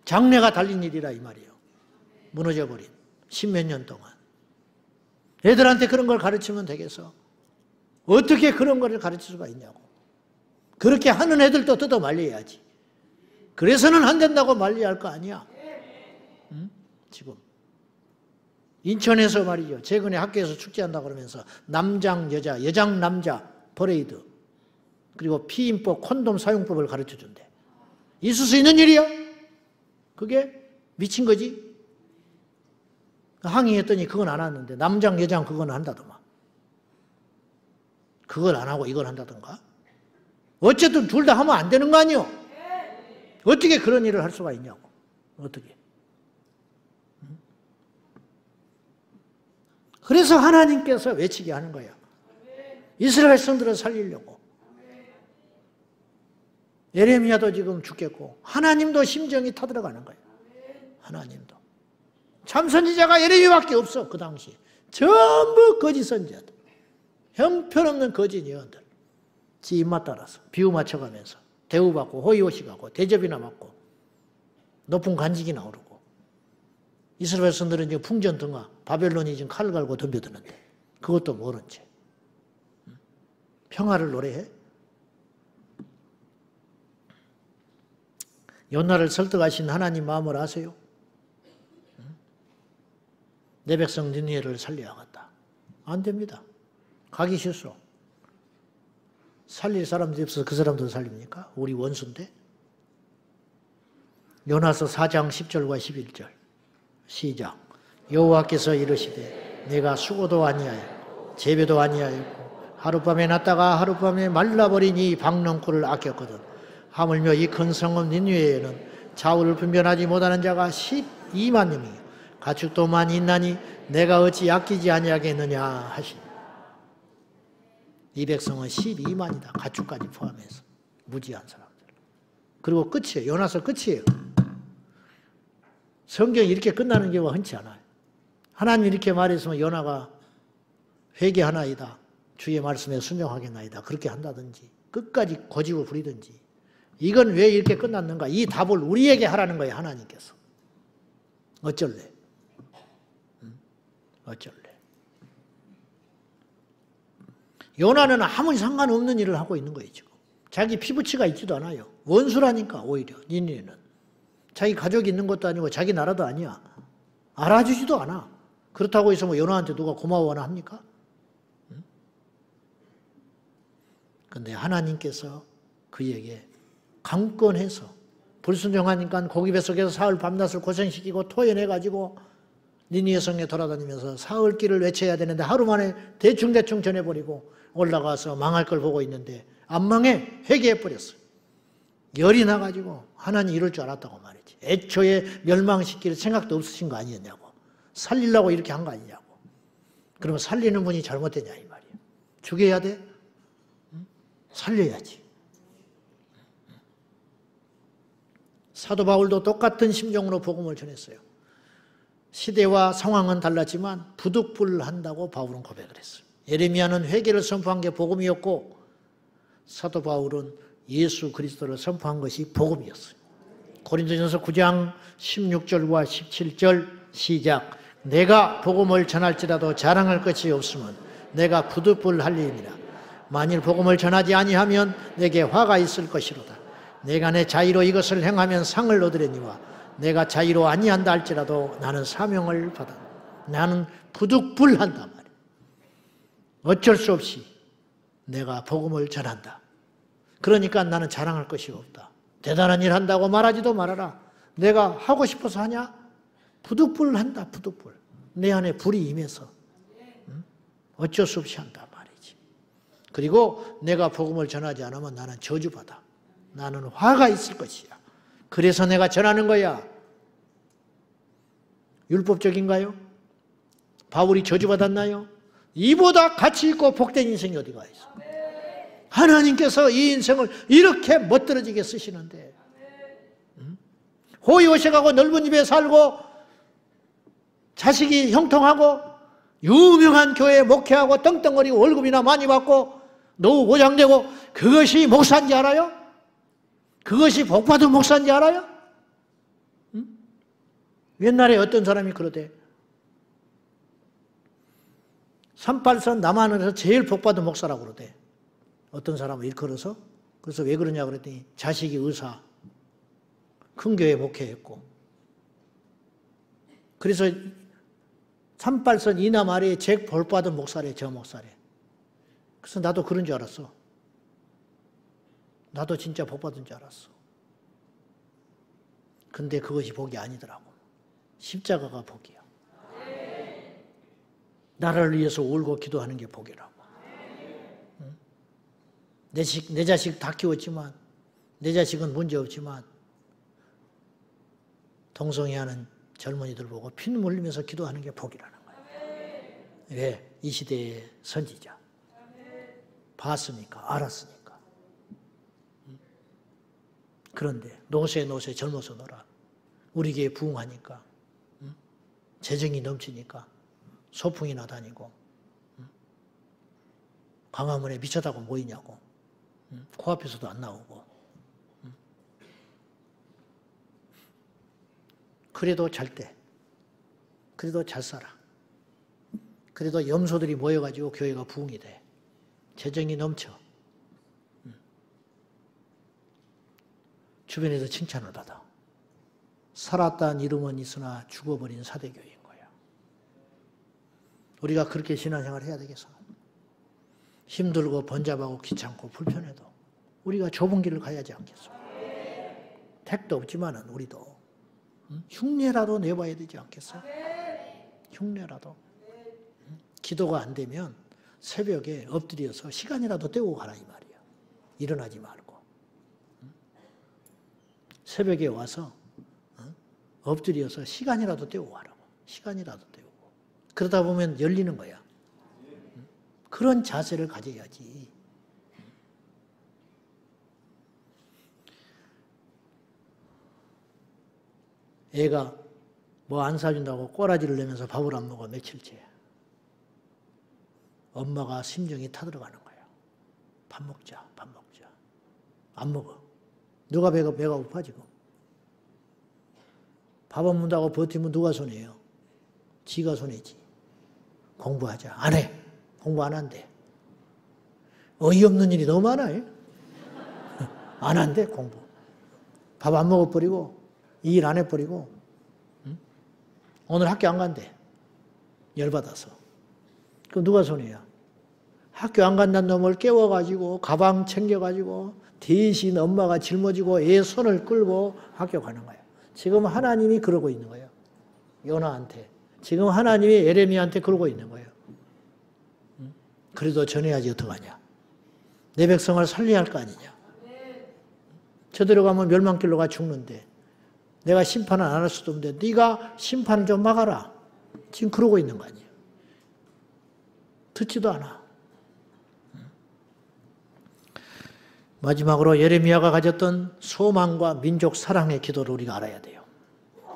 장래가 달린 일이라 이 말이에요. 무너져버린 10몇 년 동안. 애들한테 그런 걸 가르치면 되겠어. 어떻게 그런 거를 가르칠 수가 있냐고. 그렇게 하는 애들도 뜯어 말려야지. 그래서는 안 된다고 말려야 할 거 아니야. 응? 지금 인천에서 말이죠. 최근에 학교에서 축제한다고 그러면서 남장 여자, 여장 남자 퍼레이드, 그리고 피임법, 콘돔 사용법을 가르쳐준대. 있을 수 있는 일이야? 그게 미친 거지? 항의했더니 그건 안 하는데 남장 여장 그건 한다더만. 그걸 안 하고 이걸 한다던가? 어쨌든 둘 다 하면 안 되는 거 아니요? 어떻게 그런 일을 할 수가 있냐고. 어떻게. 그래서 하나님께서 외치게 하는 거야. 이스라엘 백성들을 살리려고. 예레미야도 지금 죽겠고 하나님도 심정이 타들어가는 거예요. 하나님도. 참 선지자가 예레미야밖에 없어. 그 당시에. 전부 거짓 선지자들. 형편없는 거짓 예언들. 지 입맛 따라서 비유 맞춰가면서 대우받고 호의호식하고 대접이나 받고 높은 간직이나 오르고. 이스라엘 백성들은 지금 풍전등화, 바벨론이 지금 칼을 갈고 덤벼드는데 그것도 모른 채 평화를 노래해? 요나를 설득하신 하나님 마음을 아세요? 내 백성 니느웨를 살려야겠다. 안 됩니다. 가기 싫소. 살릴 사람들이 없어서 그 사람들 살립니까? 우리 원수인데? 요나서 4장 10절과 11절 시작. 여호와께서 이르시되 내가 수고도 아니하였고 재배도 아니하였고 하룻밤에 났다가 하룻밤에 말라버린 이 박넝쿨을 아꼈거든. 하물며 이 큰 성읍 니느웨에는 좌우를 분별하지 못하는 자가 12만 명이요 가축도 많이 있나니 내가 어찌 아끼지 아니하겠느냐 하시니. 이 백성은 12만이다. 가축까지 포함해서 무지한 사람들. 그리고 끝이에요. 요나서 끝이에요. 성경이 이렇게 끝나는 경우가 흔치 않아요. 하나님 이렇게 말했으면 요나가 회개하나이다. 주의 말씀에 순종하겠나이다. 그렇게 한다든지 끝까지 고집을 부리든지. 이건 왜 이렇게 끝났는가? 이 답을 우리에게 하라는 거예요. 하나님께서. 어쩔래? 어쩔래? 요나는 아무 상관없는 일을 하고 있는 거예요. 지금. 자기 피부치가 있지도 않아요. 원수라니까 오히려 니느웨는. 자기 가족이 있는 것도 아니고 자기 나라도 아니야. 알아주지도 않아. 그렇다고 해서 뭐 요나한테 누가 고마워하나 합니까? 그런데 하나님께서 그에게 강권해서 불순종하니까 고기 뱃속에서 사흘 밤낮을 고생시키고 토해내가지고 니느웨 성에 돌아다니면서 사흘 길을 외쳐야 되는데 하루 만에 대충대충 전해버리고 올라가서 망할 걸 보고 있는데 안 망해. 회개해버렸어요. 열이 나가지고 하나님 이럴 줄 알았다고 말이지. 애초에 멸망시킬 생각도 없으신 거 아니었냐고. 살리려고 이렇게 한 거 아니냐고. 그러면 살리는 분이 잘못되냐 이 말이에요. 죽여야 돼? 살려야지. 사도 바울도 똑같은 심정으로 복음을 전했어요. 시대와 상황은 달랐지만 부득불한다고 바울은 고백을 했어요. 예레미야는 회개를 선포한 게 복음이었고 사도 바울은 예수 그리스도를 선포한 것이 복음이었어요. 고린도전서 9장 16절과 17절 시작. 내가 복음을 전할지라도 자랑할 것이 없으면 내가 부득불할리니라. 만일 복음을 전하지 아니하면 내게 화가 있을 것이로다. 내가 내 자의로 이것을 행하면 상을 얻으려니와 내가 자의로 아니한다 할지라도 나는 사명을 받아. 나는 부득불한다 말이야. 어쩔 수 없이 내가 복음을 전한다. 그러니까 나는 자랑할 것이 없다. 대단한 일 한다고 말하지도 말아라. 내가 하고 싶어서 하냐? 부득불한다. 부득불. 내 안에 불이 임해서 어쩔 수 없이 한다 말이지. 그리고 내가 복음을 전하지 않으면 나는 저주받아. 나는 화가 있을 것이야. 그래서 내가 전하는 거야. 율법적인가요? 바울이 저주받았나요? 이보다 가치 있고 복된 인생이 어디가 있어? 하나님께서 이 인생을 이렇게 멋들어지게 쓰시는데 호의호식하고 넓은 집에 살고 자식이 형통하고 유명한 교회에 목회하고 떵떵거리고 월급이나 많이 받고 노후 보장되고 그것이 목사인지 알아요? 그것이 복받은 목사인지 알아요? 옛날에 어떤 사람이 그러대. 38선 남한에서 제일 복받은 목사라고 그러대. 어떤 사람을 일컬어서. 그래서 왜 그러냐 그랬더니 자식이 의사, 큰 교회 목회했고. 그래서 38선 이남 아래에 제일 복받은 목사래, 저 목사래. 그래서 나도 그런 줄 알았어. 나도 진짜 복받은 줄 알았어. 근데 그것이 복이 아니더라고. 십자가가 복이야. 나라를 위해서 울고 기도하는 게 복이라고. 응? 내 자식 다 키웠지만, 내 자식은 문제없지만 동성애하는 젊은이들 보고 피눈물 흘리면서 기도하는 게 복이라는 거야. 왜? 이 시대의 선지자. 봤으니까, 알았으니까. 그런데 노세 젊어서 놀아. 우리 교회 부흥하니까, 재정이 넘치니까 소풍이나 다니고, 광화문에 미쳤다고 모이냐고, 코앞에서도 안 나오고. 그래도 잘 때, 그래도 잘 살아. 그래도 염소들이 모여가지고 교회가 부흥이 돼. 재정이 넘쳐. 주변에서 칭찬을 받아. 살았다는 이름은 있으나 죽어버린 사대교회인 거야. 우리가 그렇게 신앙생활을 해야 되겠어. 힘들고 번잡하고 귀찮고 불편해도 우리가 좁은 길을 가야지 않겠어. 택도 없지만은 우리도 흉내라도 내봐야 되지 않겠어? 흉내라도. 기도가 안 되면 새벽에 엎드려서 시간이라도 때우고 가라 이 말이야. 일어나지 말고. 새벽에 와서 엎드려서 시간이라도 때우고 가라고. 시간이라도 때우고. 그러다 보면 열리는 거야. 그런 자세를 가져야지. 애가 뭐 안 사준다고 꼬라지를 내면서 밥을 안 먹어 며칠째. 엄마가 심정이 타들어가는 거야. 밥 먹자, 밥 먹자. 안 먹어. 누가 배가 고파 지금. 밥 안 먹는다고 버티면 누가 손해요? 지가 손해지. 공부하자. 안 해. 공부 안 한대. 어이없는 일이 너무 많아요. 안 한대 공부. 밥 안 먹어버리고 일 안 해버리고 오늘 학교 안 간대. 열받아서. 그럼 누가 손해야? 학교 안 간다는 놈을 깨워가지고 가방 챙겨가지고 대신 엄마가 짊어지고 애 손을 끌고 학교 가는 거야. 지금 하나님이 그러고 있는 거예요. 요나한테. 지금 하나님이 예레미야한테 그러고 있는 거예요. 그래도 전해야지 어떡하냐. 내 백성을 살려야 할 거 아니냐. 저대로 가면 멸망길로 죽는데 내가 심판을 안 할 수도 없는데 네가 심판을 좀 막아라. 지금 그러고 있는 거 아니에요. 듣지도 않아. 마지막으로 예레미야가 가졌던 소망과 민족 사랑의 기도를 우리가 알아야 돼요.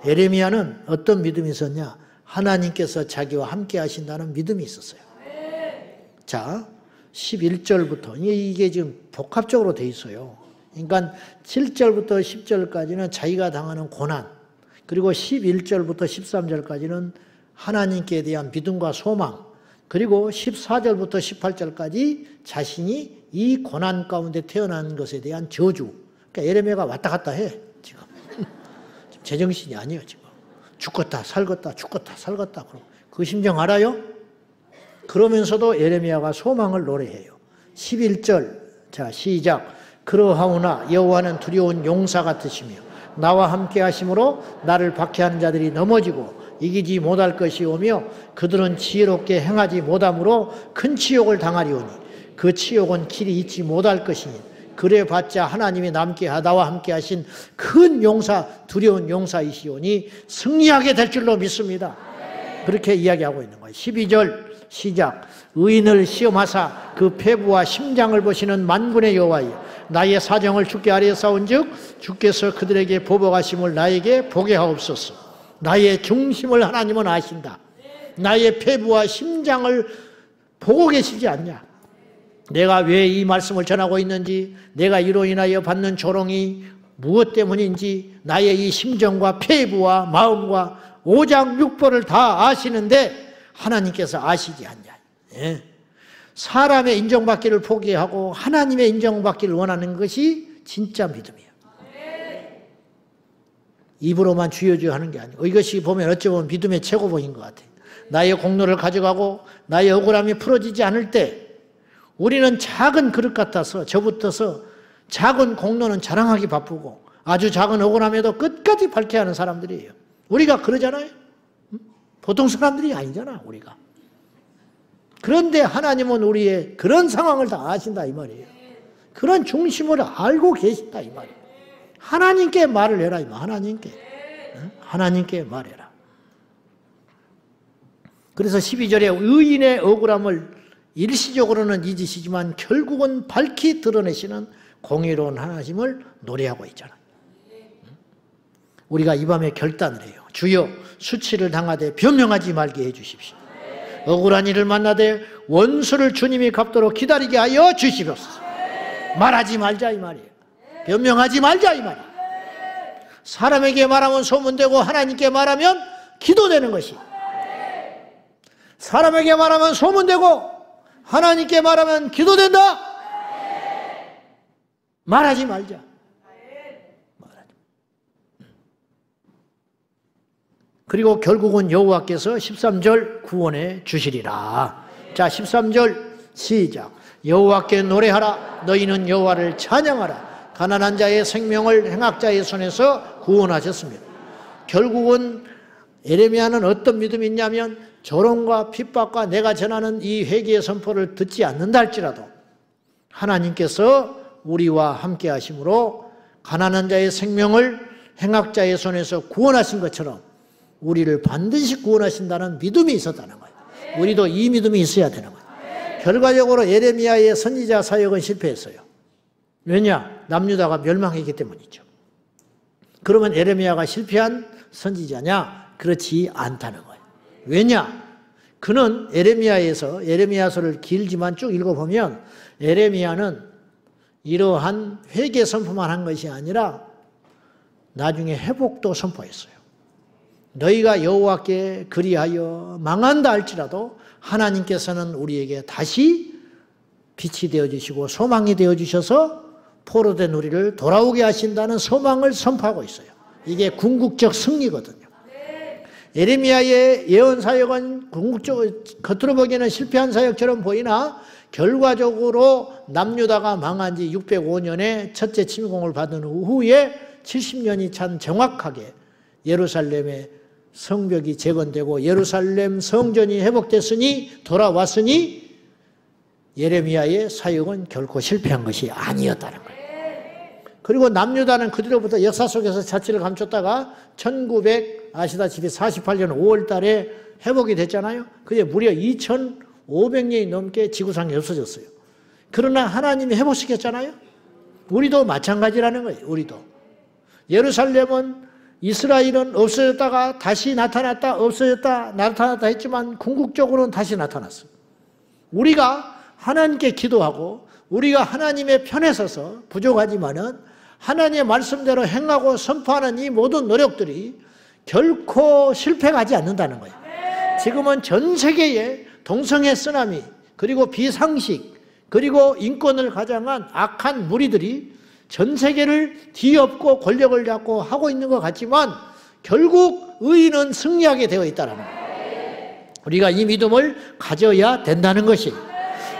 예레미야는 어떤 믿음이 있었냐? 하나님께서 자기와 함께 하신다는 믿음이 있었어요. 자, 11절부터 이게 지금 복합적으로 돼 있어요. 그러니까 7절부터 10절까지는 자기가 당하는 고난, 그리고 11절부터 13절까지는 하나님께 대한 믿음과 소망, 그리고 14절부터 18절까지 자신이 이 고난 가운데 태어난 것에 대한 저주. 그러니까 예레미야가 왔다 갔다 해 지금. 제정신이 아니에요 지금. 죽겠다 살겠다 죽겠다 살겠다. 그 심정 알아요? 그러면서도 예레미야가 소망을 노래해요. 11절 자 시작. 그러하오나 여호와는 두려운 용사 같으시며 나와 함께 하심으로 나를 박해하는 자들이 넘어지고 이기지 못할 것이오며 그들은 지혜롭게 행하지 못함으로 큰 치욕을 당하리오니 그 치욕은 길이 잊지 못할 것이니 그래봤자 하나님이 나와 함께 하신 큰 용사 두려운 용사이시오니 승리하게 될 줄로 믿습니다. 그렇게 이야기하고 있는 거예요. 12절 시작. 의인을 시험하사 그 폐부와 심장을 보시는 만군의 여호와여 나의 사정을 주께 아뢰사온즉 주께서 그들에게 보복하심을 나에게 보게 하옵소서. 나의 중심을 하나님은 아신다. 나의 폐부와 심장을 보고 계시지 않냐. 내가 왜 이 말씀을 전하고 있는지, 내가 이로 인하여 받는 조롱이 무엇 때문인지 나의 이 심정과 폐부와 마음과 오장육부를 다 아시는데 하나님께서 아시지 않냐. 예. 사람의 인정받기를 포기하고 하나님의 인정받기를 원하는 것이 진짜 믿음이에요. 입으로만 주여 하는 게 아니고 이것이 보면 어찌 보면 믿음의 최고봉인 것 같아요. 나의 공로를 가져가고 나의 억울함이 풀어지지 않을 때 우리는 작은 그릇 같아서 저부터서 작은 공로는 자랑하기 바쁘고 아주 작은 억울함에도 끝까지 밝혀야 하는 사람들이에요. 우리가 그러잖아요. 보통 사람들이 아니잖아 우리가. 그런데 하나님은 우리의 그런 상황을 다 아신다 이 말이에요. 그런 중심을 알고 계신다 이 말이에요. 하나님께 말을 해라 이 말. 하나님께 말해라. 그래서 12절에 의인의 억울함을 일시적으로는 잊으시지만 결국은 밝히 드러내시는 공의로운 하나님을 노래하고 있잖아요. 우리가 이 밤에 결단을 해요. 주여 수치를 당하되 변명하지 말게 해주십시오. 억울한 일을 만나되 원수를 주님이 갚도록 기다리게 하여 주시옵소서. 말하지 말자 이 말이에요. 변명하지 말자 이 말이에요. 사람에게 말하면 소문되고 하나님께 말하면 기도되는 것이. 사람에게 말하면 소문되고 하나님께 말하면 기도된다. 말하지 말자. 그리고 결국은 여호와께서 13절 구원해 주시리라. 자, 13절 시작. 여호와께 노래하라. 너희는 여호와를 찬양하라. 가난한 자의 생명을 행악자의 손에서 구원하셨습니다. 결국은 에레미야는 어떤 믿음이 있냐면 조롱과 핍박과 내가 전하는 이 회개의 선포를 듣지 않는다 할지라도 하나님께서 우리와 함께 하심으로 가난한 자의 생명을 행악자의 손에서 구원하신 것처럼 우리를 반드시 구원하신다는 믿음이 있었다는 거예요. 우리도 이 믿음이 있어야 되는 거예요. 결과적으로 예레미야의 선지자 사역은 실패했어요. 왜냐? 남유다가 멸망했기 때문이죠. 그러면 예레미야가 실패한 선지자냐? 그렇지 않다는 거예요. 왜냐? 그는 예레미야서를 길지만 쭉 읽어보면 예레미야는 이러한 회개 선포만 한 것이 아니라 나중에 회복도 선포했어요. 너희가 여호와께 그리하여 망한다 할지라도 하나님께서는 우리에게 다시 빛이 되어주시고 소망이 되어주셔서 포로된 우리를 돌아오게 하신다는 소망을 선포하고 있어요. 이게 궁극적 승리거든요. 예레미야의 예언 사역은 궁극적, 겉으로 보기에는 실패한 사역처럼 보이나 결과적으로 남유다가 망한 지 605년에 첫째 침공을 받은 후에 70년이 찬 정확하게 예루살렘의 성벽이 재건되고 예루살렘 성전이 회복됐으니 돌아왔으니 예레미야의 사역은 결코 실패한 것이 아니었다는 거예요. 그리고 남유다는 그뒤로부터 역사 속에서 자취를 감췄다가 1900 48년 5월 달에 회복이 됐잖아요. 그게 무려 2500년이 넘게 지구상에 없어졌어요. 그러나 하나님이 회복시켰잖아요. 우리도 마찬가지라는 거예요. 우리도. 예루살렘은 이스라엘은 없어졌다가 다시 나타났다 없어졌다 나타났다 했지만 궁극적으로는 다시 나타났어요. 우리가 하나님께 기도하고 우리가 하나님의 편에 서서 부족하지만은 하나님의 말씀대로 행하고 선포하는 이 모든 노력들이 결코 실패하지 않는다는 거예요. 지금은 전 세계에 동성애 쓰나미 그리고 비상식 그리고 인권을 가장한 악한 무리들이 전 세계를 뒤엎고 권력을 잡고 하고 있는 것 같지만 결국 의인은 승리하게 되어 있다는 거예요. 우리가 이 믿음을 가져야 된다는 것이.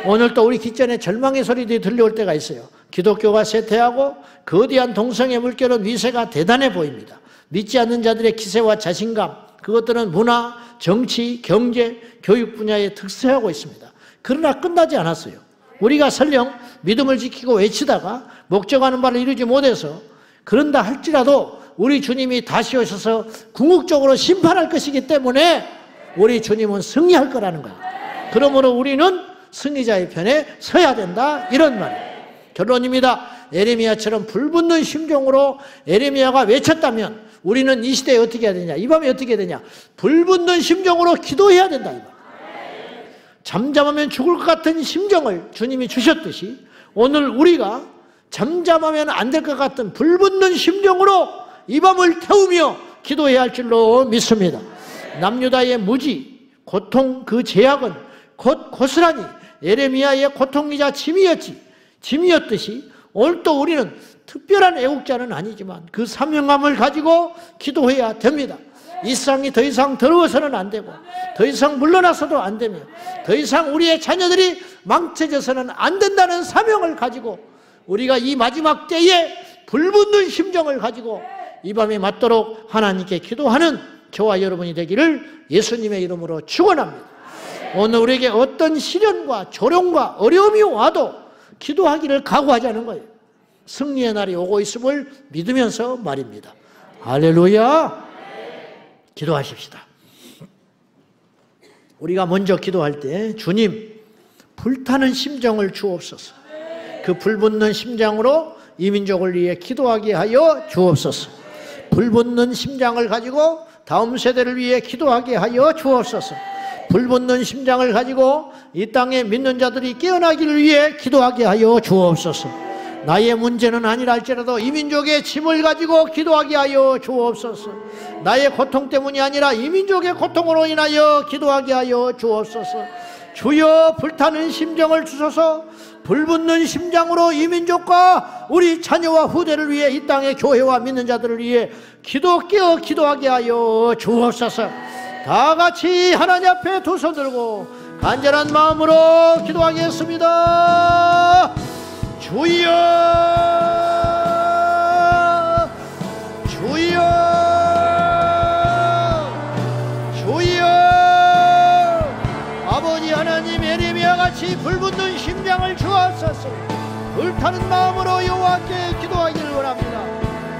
오늘 또 우리 기전에 절망의 소리들이 들려올 때가 있어요. 기독교가 쇠퇴하고 거대한 동성애 물결은 위세가 대단해 보입니다. 믿지 않는 자들의 기세와 자신감, 그것들은 문화, 정치, 경제, 교육 분야에 특세하고 있습니다. 그러나 끝나지 않았어요. 우리가 설령 믿음을 지키고 외치다가 목적하는 바를 이루지 못해서 그런다 할지라도 우리 주님이 다시 오셔서 궁극적으로 심판할 것이기 때문에 우리 주님은 승리할 거라는 거예요. 그러므로 우리는 승리자의 편에 서야 된다 이런 말이에요. 결론입니다. 예레미야처럼 불붙는 심정으로 예레미야가 외쳤다면 우리는 이 시대에 어떻게 해야 되냐? 이 밤에 어떻게 해야 되냐? 불붙는 심정으로 기도해야 된다. 이 말. 잠잠하면 죽을 것 같은 심정을 주님이 주셨듯이 오늘 우리가 잠잠하면 안 될 것 같은 불붙는 심정으로 이 밤을 태우며 기도해야 할 줄로 믿습니다. 남유다의 무지, 고통, 그 제약은 곧 고스란히 예레미야의 고통이자 짐이었듯이 오늘 또 우리는 특별한 애국자는 아니지만 그 사명감을 가지고 기도해야 됩니다. 이 세상이 더 이상 더러워서는 안 되고 더 이상 물러나서도 안 되며 더 이상 우리의 자녀들이 망쳐져서는 안 된다는 사명을 가지고 우리가 이 마지막 때에 불붙는 심정을 가지고 이 밤에 맞도록 하나님께 기도하는 저와 여러분이 되기를 예수님의 이름으로 축원합니다. 오늘 우리에게 어떤 시련과 조롱과 어려움이 와도 기도하기를 각오하자는 거예요. 승리의 날이 오고 있음을 믿으면서 말입니다. 할렐루야. 기도하십시다. 우리가 먼저 기도할 때 주님 불타는 심정을 주옵소서. 그 불붙는 심장으로 이 민족을 위해 기도하게 하여 주옵소서. 불붙는 심장을 가지고 다음 세대를 위해 기도하게 하여 주옵소서. 불붙는 심장을 가지고 이 땅에 믿는 자들이 깨어나기를 위해 기도하게 하여 주옵소서. 나의 문제는 아니라 할지라도 이 민족의 짐을 가지고 기도하게 하여 주옵소서. 나의 고통 때문이 아니라 이 민족의 고통으로 인하여 기도하게 하여 주옵소서. 주여 불타는 심정을 주소서. 불붙는 심장으로 이 민족과 우리 자녀와 후대를 위해 이 땅의 교회와 믿는 자들을 위해 기도하게 하여 주옵소서. 다 같이 하나님 앞에 두 손 들고 간절한 마음으로 기도하겠습니다. 주여 주여 주여. 아버지 하나님, 예레미야같이 불붙는 심장을 주옵소서. 불타는 마음으로 여호와께 기도하기를 원합니다.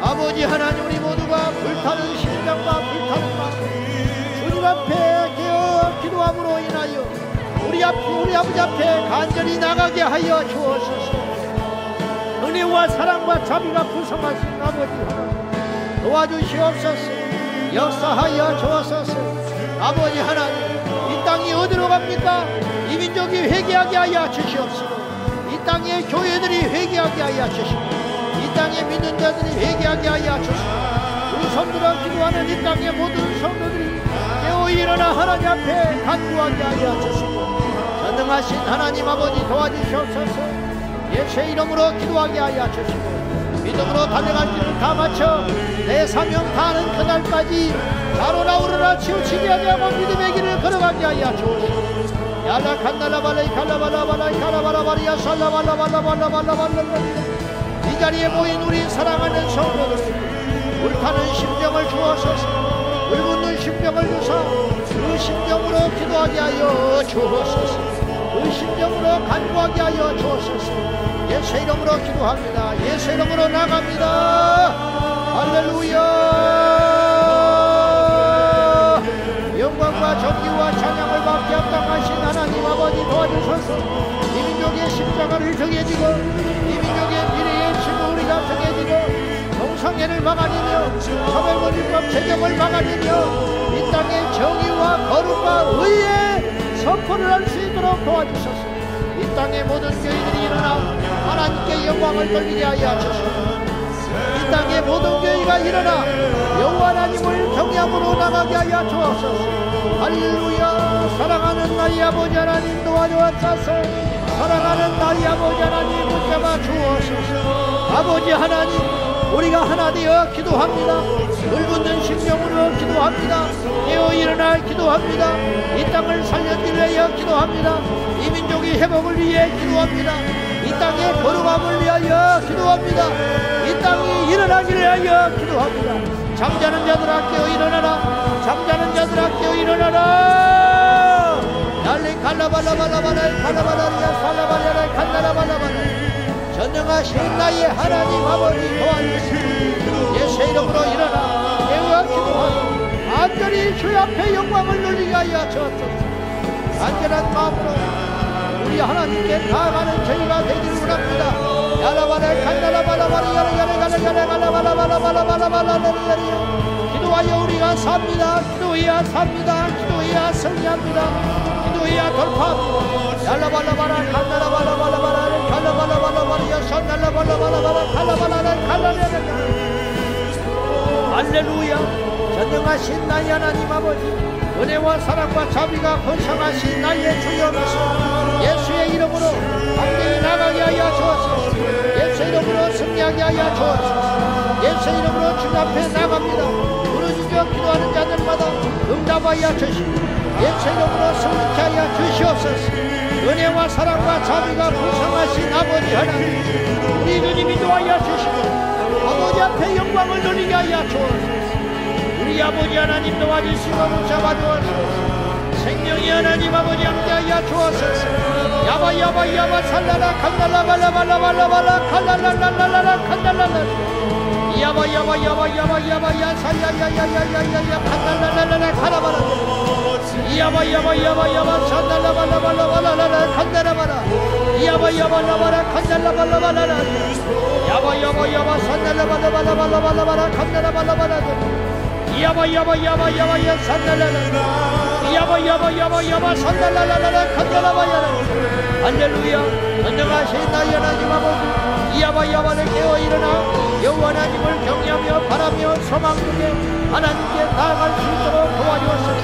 아버지 하나님, 우리 모두가 불타는 심장과 불타는 마음 주님 앞에 깨어 기도함으로 인하여 우리 아버지 앞에 간절히 나가게 하여 주옵소서. 은혜와 사랑과 자비가 구성하신 아버지 하나님, 도와주시옵소서. 역사하여 주옵소서. 아버지 하나님, 이 땅이 어디로 갑니까? 이 민족이 회개하게 하여 주시옵시고, 이 땅의 교회들이 회개하게 하여 주시고, 이 땅의 믿는 자들이 회개하게 하여 주시고, 우리 성도가 기도하는 이 땅의 모든 성도들이 깨어 일어나 하나님 앞에 간구하게 하여 주시고, 전능하신 하나님 아버지 도와주시옵소서. 예수의 이름으로 기도하게 하여 주시고, 믿음으로 달려갈 길을 다 마쳐 내 사명 다하는 그날까지 바로 나오르라 치우치게 하고 믿음의 길을 걸어가게 하여 주시고, 야라 칸달라발레이 칼라발라발라이 칼라발라바리야 살라발라발라발라발라발라. 이 자리에 모인 우리 사랑하는 성도들, 불타는 심정을 주옵소서. 불붙는 심정을 주사 그 심정으로 기도하게 하여 주옵소서. 그 심정으로 간구하게 하여 주옵소서. 예수 이름으로 기도합니다. 예수 이름으로 나갑니다. 할렐루야. 영광과 존귀와 찬양을 받게 합당하신 하나님 아버지 도와주소서. 이 민족의 십자가를 정해지고 이 민족의 미래의 지구우리가 정해지고 동성애를 막아내며 차별금지법 제정을 막아내며 이 땅의 정의와 거룩과 의의 선포를 할 수 있도록 도와주소서. 이 땅의 모든 교회들이 일어나 하나님께 영광을 돌리게 하여 주시고, 이 땅의 모든 교회가 일어나 여호와 하나님을 경외함으로 나가게 하여 주옵소서. 할렐루야. 사랑하는 나의 아버지 하나님 도와주옵소서. 사랑하는 나의 아버지 하나님 붙잡아 주옵소서. 아버지 하나님, 우리가 하나 되어 기도합니다. 불붙는 심령으로 기도합니다. 깨어 일어나 기도합니다. 이 땅을 살려주기 위하여 기도합니다. 이 민족의 회복을 위해 기도합니다. 이 땅의 거룩함을 위하여 기도합니다. 이 땅이 일어나기를 위하여 기도합니다. 잠자는 자들아 깨어 일어나라. 잠자는 자들아 깨어 일어나라. 날리 칼라발라발라발라 칼라발라리아 살라발라라 칼라발라발라. 전능하신 나의 하나님 아버지 도와주시고, 예수의 이름으로 일어나 깨어 기도하고 간절히 주 앞에 영광을 누리게 하여 주옵소서. 간절한 마음으로 우리 하나님께 나아가는 저희가 되기를 원합니다. 야라바라 칸다라바라바라 야라야라야라야라야라바라바라바라바라바라바라바라. 기도하여 우리가 삽니다. 기도해야 삽니다. 기도해야 승리합니다. 기도해야 돌파합니다. 야라바라바라 칸다라바라바라바라 칼라바라바라바라 야산달라바라바라바라 칼라바라라 칼라야라야. 할렐루야. 전능하신 나의 하나님 아버지, 은혜와 사랑과 자비가 번성하신 나의 주여로서 예수의 이름으로 강력히 나가게 하여 주옵소서. 예수의 이름으로 승리하게 하여 주옵소서. 예수의 이름으로 주 앞에 나갑니다. 부르짖어 기도하는 자들마다 응답하여 주시고 예수의 이름으로 승리케 하여 주시옵소서. 은혜와 사랑과 자비가 풍성하신 아버지 하나님, 우리 주님이 도와여 주시고 아버지 앞에 영광을 돌리게 하여 주옵소서. 우리 아버지 하나님 도와주시고 붙잡아 주옵소서. 생명의 하나님 아버지 함께하여 주옵소서. 야바 살라라 칸달라발라발라발라발라 칼랄랄랄랄라 칸달랄라 야바 사야야야야야야야 칸달랄랄라 카라바라 야바 산달라발라발라발라 칸달라바라 야바라바라 칸달라발라발라 야바 산달라발라발라발라 칸달라발라발라 야바 산달라라 야바 산달라라라 칸달라바야. 할렐루야. 전능하신 나의 하나님 아버지, 야바를 깨어 일어나 여호와 하나님을 경외하며 바라며 소망 중에 하나님께 나아갈 수 있도록 도와주옵소서.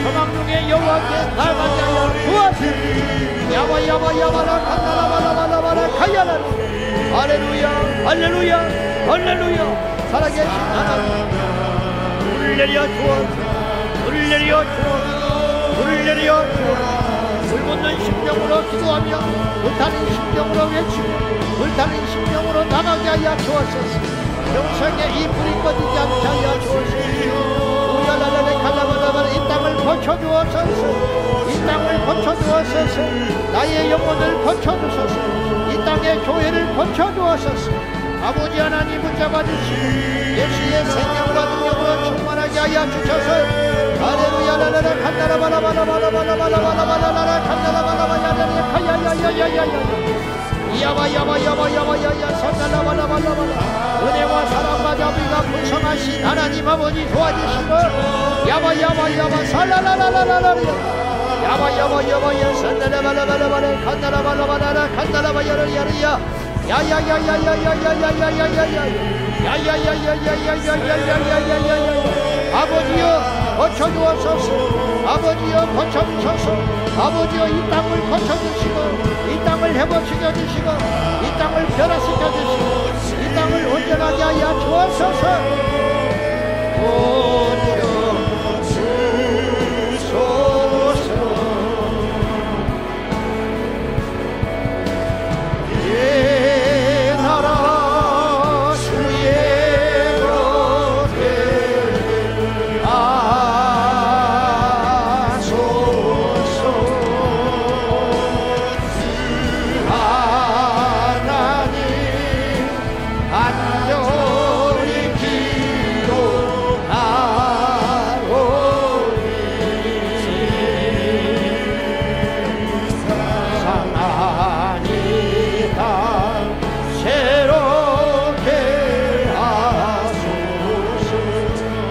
소망 중에 여호와께 나아가게 하여 주옵소서. 야바라 칸달라바라바라바라 카야라. 할렐루야. 살아계신 하나님, 불을 내려 주옵소서. 불을 내려 주옵소서. 불붙는 심령으로 기도하며 불타는 심령으로 외치고 불타는 심령으로 나가게 하여 주옵소서. 영생에 이 불이 꺼지지 않게 하여 주옵소서. 우야라라레 칼라바라바라 이 땅을 고쳐주옵소서. 이 땅을 고쳐주옵소서. 나의 영혼을 고쳐주소서. 이 땅의 교회를 고쳐주옵소서. 아버지 하나님 붙잡아주시고 예수의 생명과 능력으로 충만하게 하여 주셔서 할렐루야 라라라 칸다라바라바라바라바라바라바라바라바라 칸다라바라바야라라 카야야야야야야 야바야바야바야바야야 산다라바라바라바라. 은혜와 사랑과 자비가 풍성하신 하나님 아버지 도와주시고 야바야바야바 살라라라라라라 야바야바야바야 산다라바라바라바라 칸다라바라바라라 칸다라바야라야야 아버지여 고쳐주옵소서. 아버지여 고쳐주소서. 아버지여 이 땅을 고쳐주시고 이 땅을 회복시켜 주시고 이 땅을 변화시켜 주시고 이 땅을 온전하게 하여 주옵소서.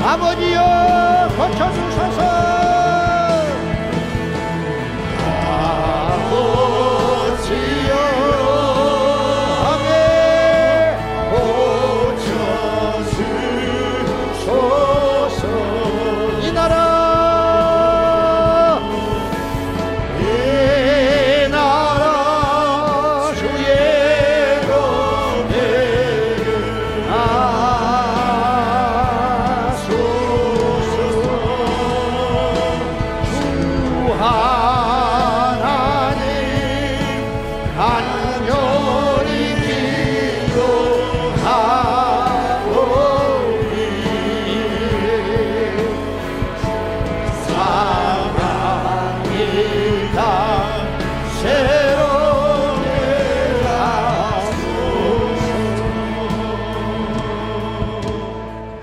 아버지여 고쳐주소서.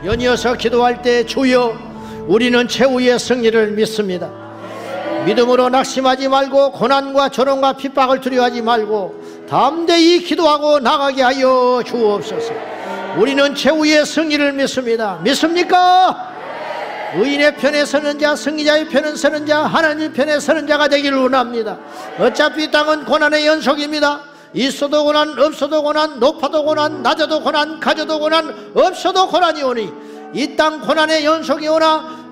연이어서 기도할 때 주여 우리는 최후의 승리를 믿습니다. 믿음으로 낙심하지 말고 고난과 조롱과 핍박을 두려워하지 말고 담대히 기도하고 나가게 하여 주옵소서. 우리는 최후의 승리를 믿습니다. 믿습니까? 의인의 편에 서는 자, 승리자의 편에 서는 자, 하나님 편에 서는 자가 되기를 원합니다. 어차피 땅은 고난의 연속입니다. 있어도 고난, 없어도 고난, 높아도 고난, 낮아도 고난, 가져도 고난, 없어도 고난이 오니 이 땅 고난의 연속이 오나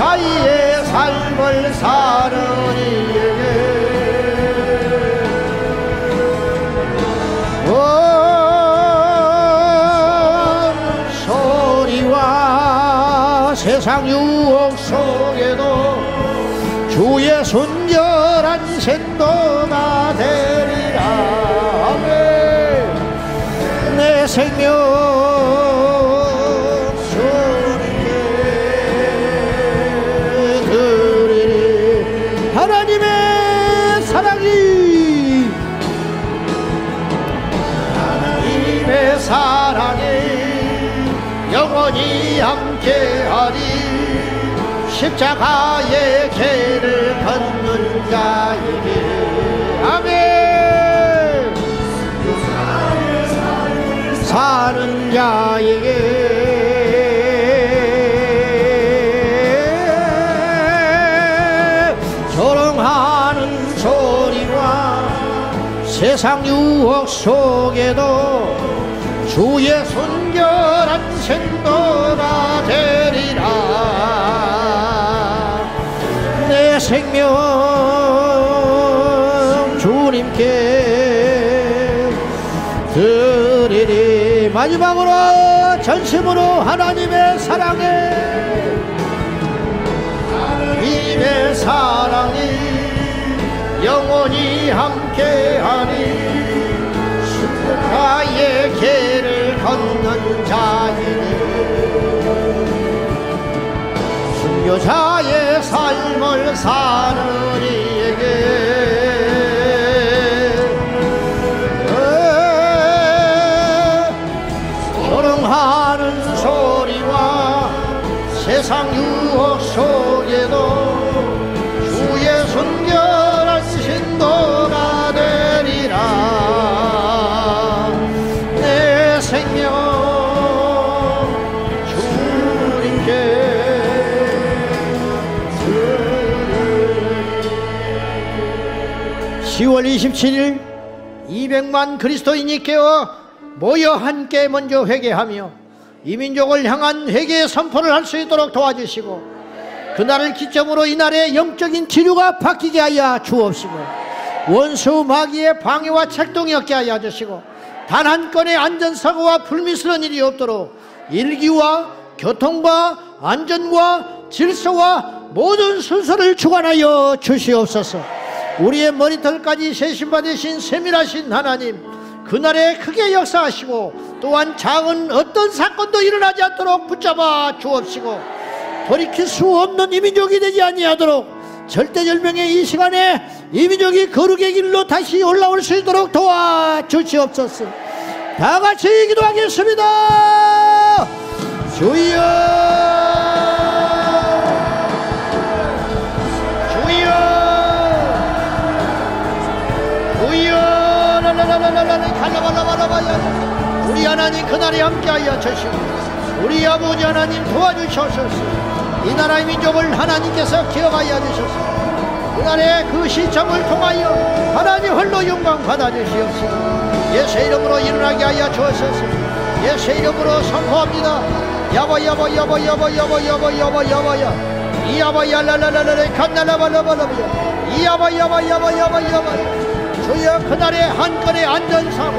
자유의 삶을 사는 이에게 소리와 세상 유혹 속에도 주의 순결한 생도가 되리라. 아멘. 내 생명 주님께 드리리. 하나님의 사랑이 영원히 함께하리. 십자가의 길을 걷는 자에게 아멘. 사는 자에게 조롱하는 소리와 세상 유혹 속에도 주의 순결한 생도가 되리라. 내 생명 주님께 드리리. 마지막으로 전심으로 하나님의 사랑에 하나님의 사랑이 영원히 함께하니 십자가의 길을 걷는 자에게 순교자의 삶을 사는 이에게 조롱하는 소리와 세상 유혹 속에도 주의 순결한 신도가 되리라. 내 생명 주님께 10월 27일 200만 그리스도인이 깨어 모여 함께 먼저 회개하며 이 민족을 향한 회개의 선포를 할 수 있도록 도와주시고 그날을 기점으로 이날의 영적인 기류가 바뀌게 하여 주옵시고 원수 마귀의 방해와 책동이 없게 하여 주시고 단 한 건의 안전사고와 불미스러운 일이 없도록 일기와 교통과 안전과 질서와 모든 순서를 주관하여 주시옵소서. 우리의 머리털까지 세심받으신 세밀하신 하나님, 그날에 크게 역사하시고 또한 작은 어떤 사건도 일어나지 않도록 붙잡아 주옵시고 돌이킬 수 없는 이 민족이 되지 아니하도록 절대절명의 이 시간에 이 민족이 거룩의 길로 다시 올라올 수 있도록 도와주시옵소서. 다같이 기도하겠습니다. 주여 주여 주여. 우리 하나님 그날에 함께하여 주시고 우리 아버지 하나님 도와주셔서 이 나라의 민족을 하나님께서 기억하여 주셔서 그날의 그 시점을 통하여 하나님 홀로 영광 받아주시옵소서. 예수의 이름으로 일어나게 하여 주옵소서. 예수의 이름으로 선포합니다. 야바 야바 야바 야바 야바 야바 야바 야바야 이야바야 라라라라라 칸나라발라발라바야 이야바 야바 야바 야바 야바. 주여 그날의 한 건의 안전사고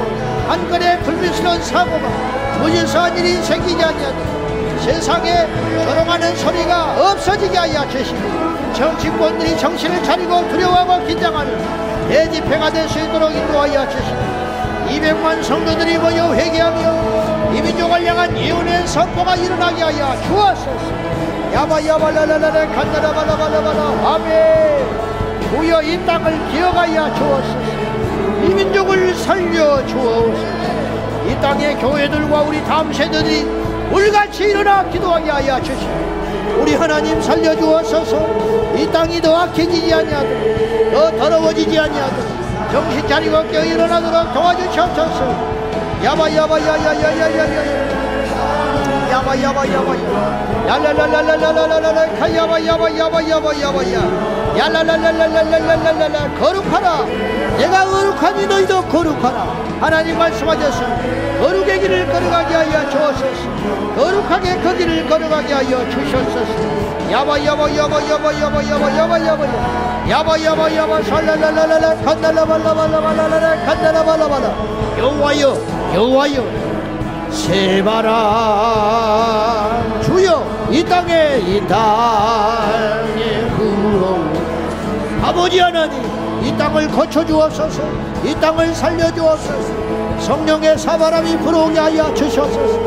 한 건의 불미스러운 사고가 무질서한 일이 생기지 아니하도록 세상에 조롱하는 소리가 없어지게 하여 주시고 정치권들이 정신을 차리고 두려워하고 긴장하는 대집회가 될 수 있도록 인도하여 주시고 200만 성도들이 모여 회개하며 이 민족을 향한 예언의 선포가 일어나게 하여 주옵소서. 야바야발라라라라 간다라발라발라발라 아멘. 주여 이 땅을 기억하여 주옵소서. 이 민족을 살려 주옵소서. 이 땅의 교회들과 우리 다음 세대들이 물같이 일어나 기도하게 하여 주시고 우리 하나님 살려 주옵소서. 이 땅이 더 악해지지 아니하도록 더 더러워지지 아니하도록 정신 차리고 깨어 일어나도록 도와주시옵소서. 야바야바야야야야야야 야바야바야바야 야라라라라라라라라 카야바야바야바야바야바야 야라라라라라라라라라. 거룩하라. 내가 거룩하니 너희도 거룩하라. 하나님 말씀하셨으니 거룩의 길을 걸어가 걸어가게 하여 주옵소서. 거룩하게 거기를 걸어가게 하여 주셨소서. 야바 야바 야바 야바 야바 야바 야바 야바 야바 야바 야바 살랄랄랄라 간달라발라발라발라라 간달라발라발라. 여호와여 여호와여 새바람 주여 이 땅에 흘러오고 아버지 하나님 이 땅을 거쳐주옵소서. 이 땅을 살려주옵소서. 성령의 사바람이 불어오게 하여 주셨소서.